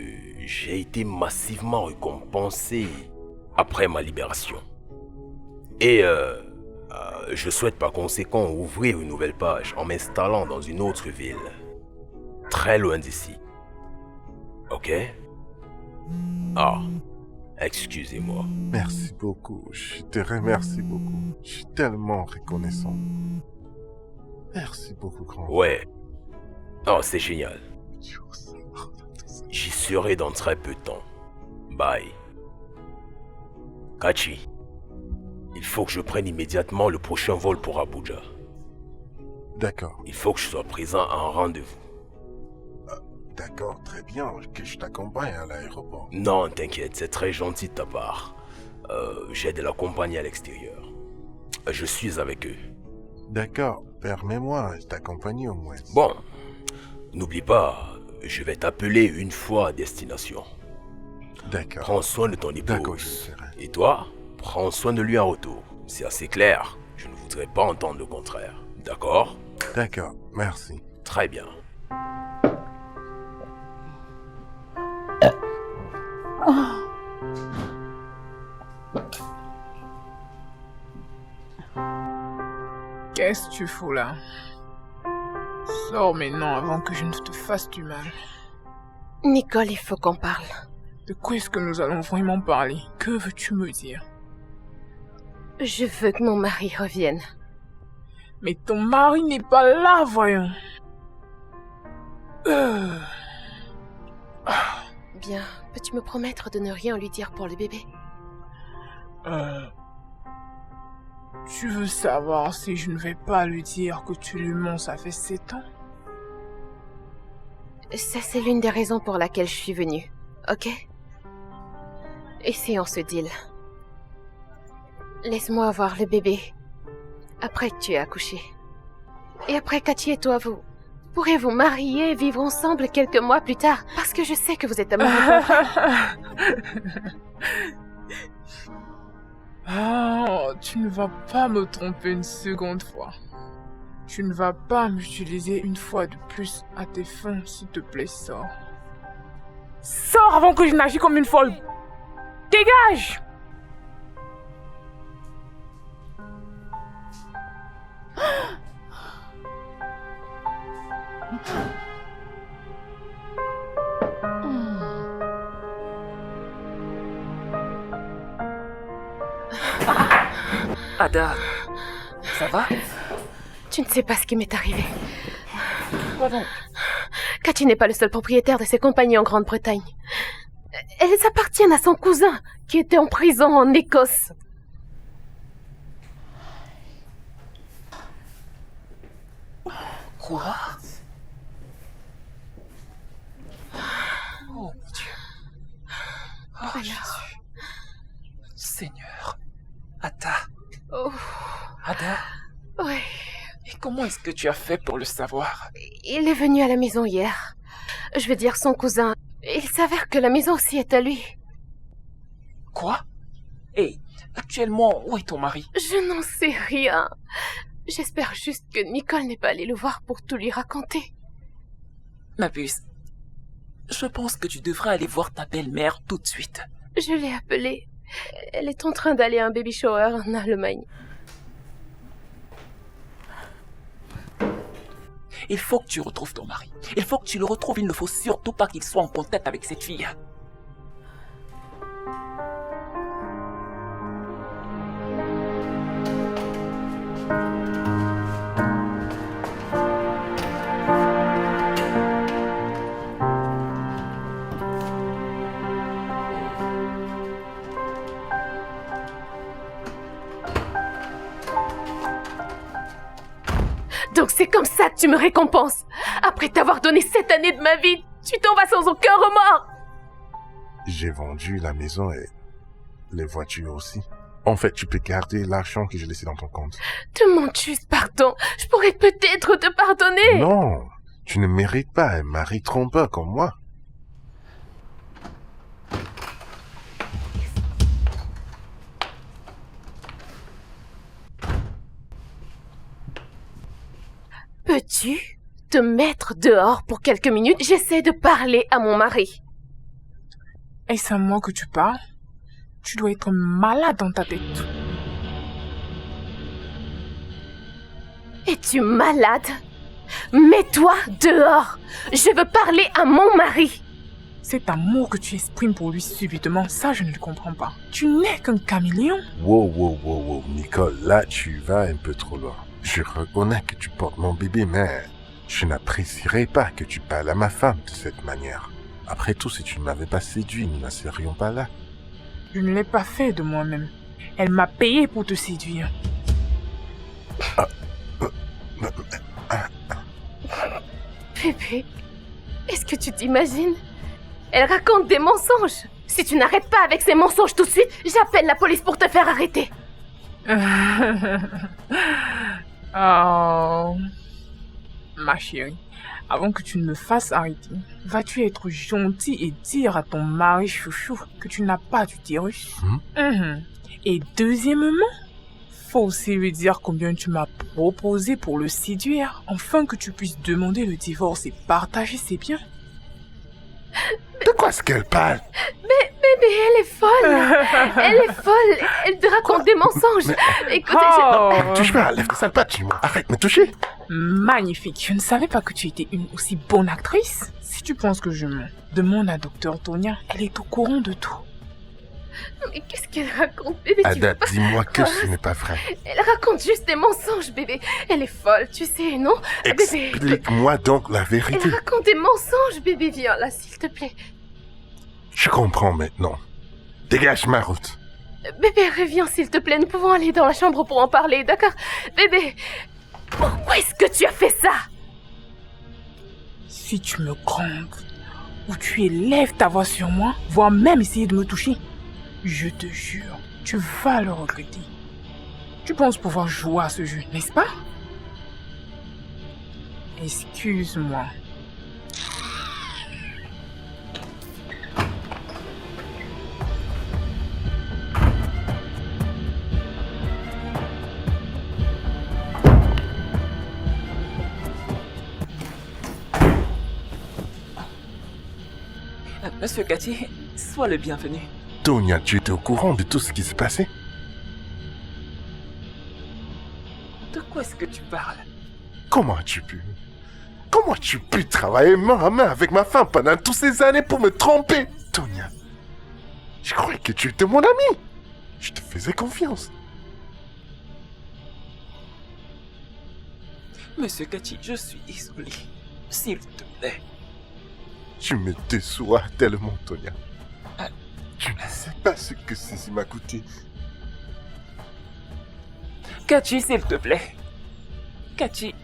j'ai été massivement récompensé après ma libération. Et je souhaite par conséquent ouvrir une nouvelle page en m'installant dans une autre ville. Très loin d'ici. Ok? Ah, Excusez-moi. Merci beaucoup. Je te remercie beaucoup. Je suis tellement reconnaissant. Merci beaucoup, grand. Ouais. Oh, c'est génial. J'y serai dans très peu de temps. Bye. Kachi, il faut que je prenne immédiatement le prochain vol pour Abuja. D'accord. Il faut que je sois présent à un rendez-vous. D'accord, très bien. Que je t'accompagne à l'aéroport. Non, t'inquiète, c'est très gentil de ta part. J'ai de la compagnie à l'extérieur. Je suis avec eux. D'accord, permets-moi de t'accompagner au moins. Bon, n'oublie pas, je vais t'appeler une fois à destination. D'accord. Prends soin de ton D'accord, je épouse. le ferai. Et toi, prends soin de lui en retour. C'est assez clair. Je ne voudrais pas entendre le contraire. D'accord? D'accord, merci. Très bien. Qu'est-ce que tu fous là? Sors maintenant avant que je ne te fasse du mal. Nicole, il faut qu'on parle. De quoi est-ce que nous allons vraiment parler? Que veux-tu me dire? Je veux que mon mari revienne. Mais ton mari n'est pas là, voyons. Bien, peux-tu me promettre de ne rien lui dire pour le bébé? Tu veux savoir si je ne vais pas lui dire que tu lui mens, ça fait 7 ans? Ça, c'est l'une des raisons pour laquelle je suis venue, ok? Essayons ce deal. Laisse-moi avoir le bébé. Après que tu aies accouché. Et après, Kachi et toi, vous pourrez vous marier et vivre ensemble quelques mois plus tard. Parce que je sais que vous êtes amoureux. Oh, tu ne vas pas me tromper une seconde fois. Tu ne vas pas m'utiliser une fois de plus à tes fins, s'il te plaît, sors. Sors avant que je n'agisse comme une folle. Dégage! Ada, ça va? Tu ne sais pas ce qui m'est arrivé. Quoi donc? Kachi n'est pas le seul propriétaire de ces compagnies en Grande-Bretagne. Elles appartiennent à son cousin, qui était en prison en Écosse. Quoi? Oh mon Dieu. Oh Voilà. Jésus. Seigneur. Ada. Oh, Ada. ouais. Et comment est-ce que tu as fait pour le savoir? Il est venu à la maison hier. Je veux dire son cousin. Il s'avère que la maison aussi est à lui. Quoi? Et actuellement, où est ton mari? Je n'en sais rien. J'espère juste que Nicole n'est pas allée le voir pour tout lui raconter. Ma puce, je pense que tu devrais aller voir ta belle-mère tout de suite. Je l'ai appelée. Elle est en train d'aller à un baby shower en Allemagne. Il faut que tu retrouves ton mari. Il faut que tu le retrouves. Il ne faut surtout pas qu'il soit en contact avec cette fille. Donc c'est comme ça que tu me récompenses. Après t'avoir donné 7 années de ma vie, tu t'en vas sans aucun remords. J'ai vendu la maison et les voitures aussi. En fait, tu peux garder l'argent que j'ai laissé dans ton compte. Demande juste pardon. Je pourrais peut-être te pardonner. Non, tu ne mérites pas un mari trompeur comme moi. Peux-tu te mettre dehors pour quelques minutes? J'essaie de parler à mon mari. Est-ce à moi que tu parles? Tu dois être malade dans ta tête. Es-tu malade? Mets-toi dehors. Je veux parler à mon mari. Cet amour que tu exprimes pour lui subitement, ça je ne le comprends pas. Tu n'es qu'un caméléon. Wow, Nicole, là tu vas un peu trop loin. Je reconnais que tu portes mon bébé, mais je n'apprécierais pas que tu parles à ma femme de cette manière. Après tout, si tu ne m'avais pas séduit, nous n'en serions pas là. Je ne l'ai pas fait de moi-même. Elle m'a payé pour te séduire. Bébé, est-ce que tu t'imagines? Elle raconte des mensonges. Si tu n'arrêtes pas avec ces mensonges tout de suite, j'appelle la police pour te faire arrêter. Oh, ma chérie, avant que tu ne me fasses arrêter, vas-tu être gentil et dire à ton mari chouchou que tu n'as pas d'utérus? Et deuxièmement, faut aussi lui dire combien tu m'as proposé pour le séduire, afin que tu puisses demander le divorce et partager ses biens. De quoi est-ce qu'elle parle? Mais bébé, elle est folle. Elle est folle. Elle te raconte des mensonges. Écoutez, Touche pas, lève ça pas, tu arrête de me toucher. Magnifique, je ne savais pas que tu étais une aussi bonne actrice. Si tu penses que je mens, demande à Dr Tonia, elle est au courant de tout. Mais qu'est-ce qu'elle raconte, bébé? Ada, dis-moi que ce n'est pas vrai. Elle raconte juste des mensonges, bébé. Elle est folle, tu sais, non? Bébé, Explique-moi donc la vérité. elle raconte des mensonges, bébé. Viens là, s'il te plaît. Je comprends maintenant. Dégage ma route. Bébé, reviens, s'il te plaît. Nous pouvons aller dans la chambre pour en parler, d'accord? Bébé, pourquoi est-ce que tu as fait ça? Si tu me grondes ou tu élèves ta voix sur moi, voire même essayer de me toucher, je te jure, tu vas le regretter. Tu penses pouvoir jouer à ce jeu, n'est-ce pas? Excuse-moi. Monsieur Cathy, sois le bienvenu. Tonia, tu étais au courant de tout ce qui s'est passé? De quoi est-ce que tu parles? Comment as-tu pu travailler main à main avec ma femme pendant toutes ces années pour me tromper? Tonia, je croyais que tu étais mon ami. Je te faisais confiance. Monsieur Cathy, je suis désolé. S'il te plaît. Tu me déçois tellement, Tonia. Tu ne sais pas ce que ceci m'a coûté. Cathy, s'il te plaît. Cathy.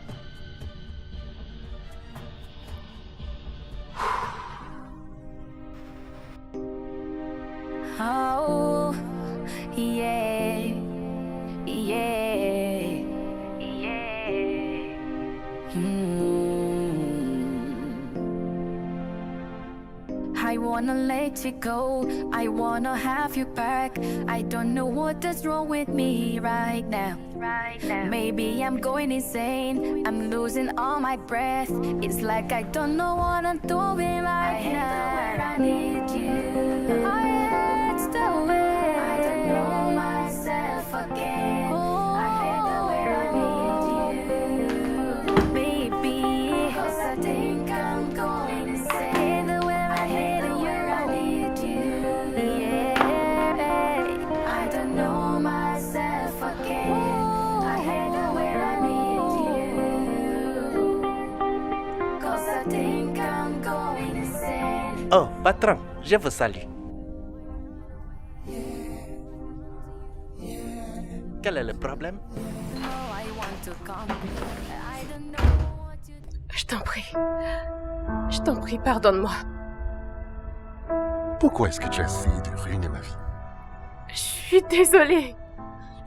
Oh, yeah, yeah, yeah. I wanna let you go, I wanna have you back. I don't know what is wrong with me right now. Maybe I'm going insane, I'm losing all my breath. It's like I don't know what I'm doing right now. I need you. It's the way I don't know myself again. I hate the way I need you, baby. 'Cause I think I'm going insane. The way I hate the way I need you. Yeah, I don't know myself again. I hate the way I need you. 'Cause I think I'm going insane. Oh, patron, je vous salue. Quel est le problème? Je t'en prie, pardonne-moi. Pourquoi est-ce que tu as essayé de ruiner ma vie? Je suis désolée.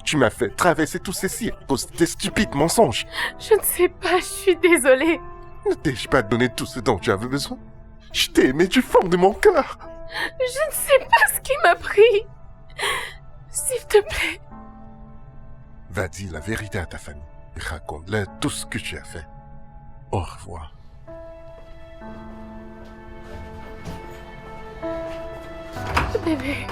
Tu m'as fait traverser tout ceci à cause de tes stupides mensonges. Je ne sais pas, je suis désolée. Ne t'ai-je pas donné tout ce dont tu avais besoin? Je t'ai aimé du fond de mon cœur. Je ne sais pas ce qui m'a pris. S'il te plaît. Va dire la vérité à ta famille et raconte-leur tout ce que tu as fait. Au revoir. Bébé.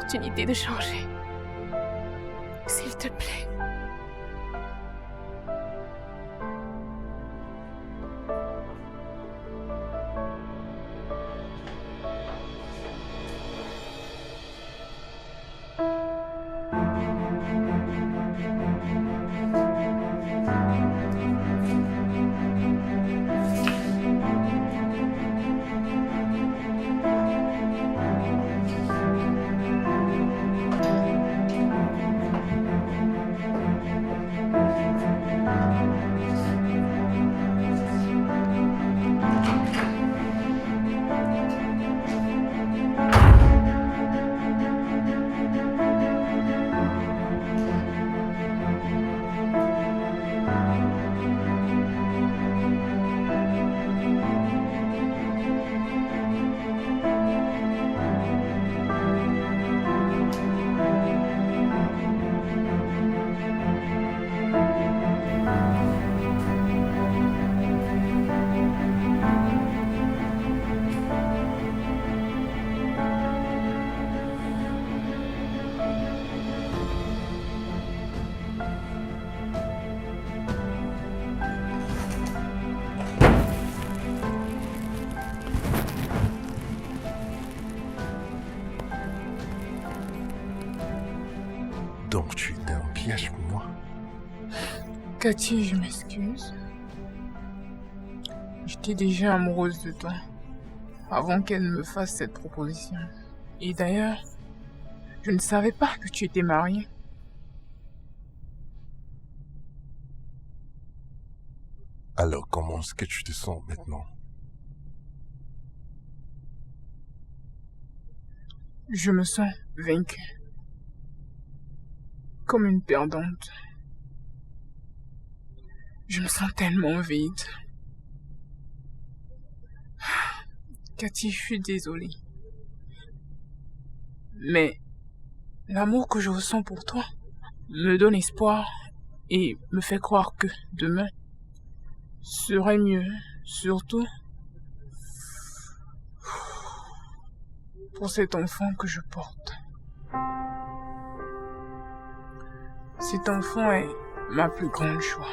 l'opportunité de changer. S'il te plaît. Donc tu étais un piège pour moi. Cathy, je m'excuse. J'étais déjà amoureuse de toi avant qu'elle me fasse cette proposition. Et d'ailleurs, je ne savais pas que tu étais mariée. Alors comment est-ce que tu te sens maintenant? Je me sens vaincue. Comme une perdante. Je me sens tellement vide. Cathy, je suis désolée. Mais l'amour que je ressens pour toi me donne espoir et me fait croire que demain serait mieux, surtout pour cet enfant que je porte. Cet enfant est ma plus grande joie.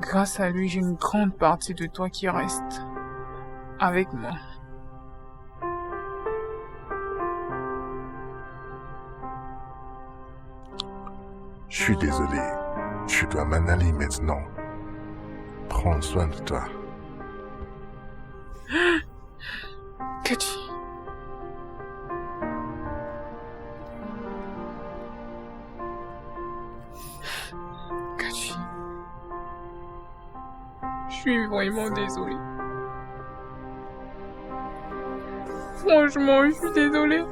Grâce à lui, j'ai une grande partie de toi qui reste avec moi. Je suis désolé. Je dois m'en aller maintenant. Prends soin de toi. Cathy. Cathy. Je suis vraiment désolée. Franchement, je suis désolée.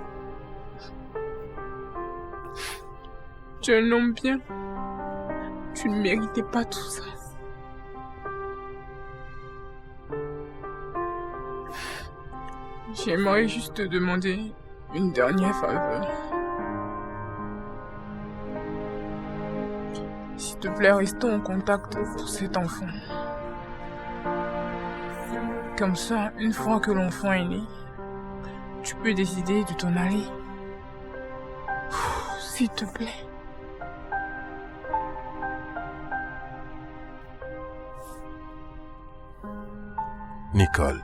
Tu es un homme bien. Tu ne méritais pas tout ça. J'aimerais juste te demander une dernière faveur. S'il te plaît, restons en contact pour cet enfant. Comme ça, une fois que l'enfant est né, tu peux décider de t'en aller. S'il te plaît. Nicole,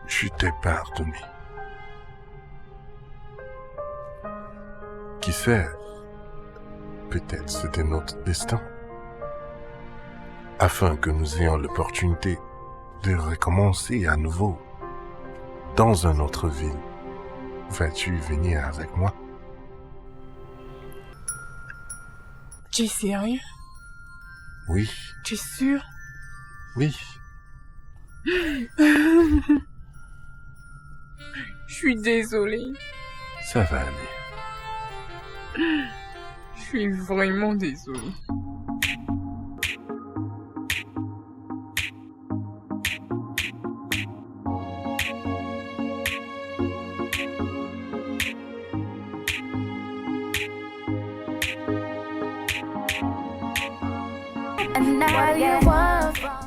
je t'ai pardonné. Qui sait, peut-être c'était notre destin. Afin que nous ayons l'opportunité de recommencer à nouveau dans une autre ville. Vas-tu venir avec moi? Tu es sérieux? Oui, Tu es sûr? oui. Je suis désolée. Ça va aller. Je suis vraiment désolée. And now you want from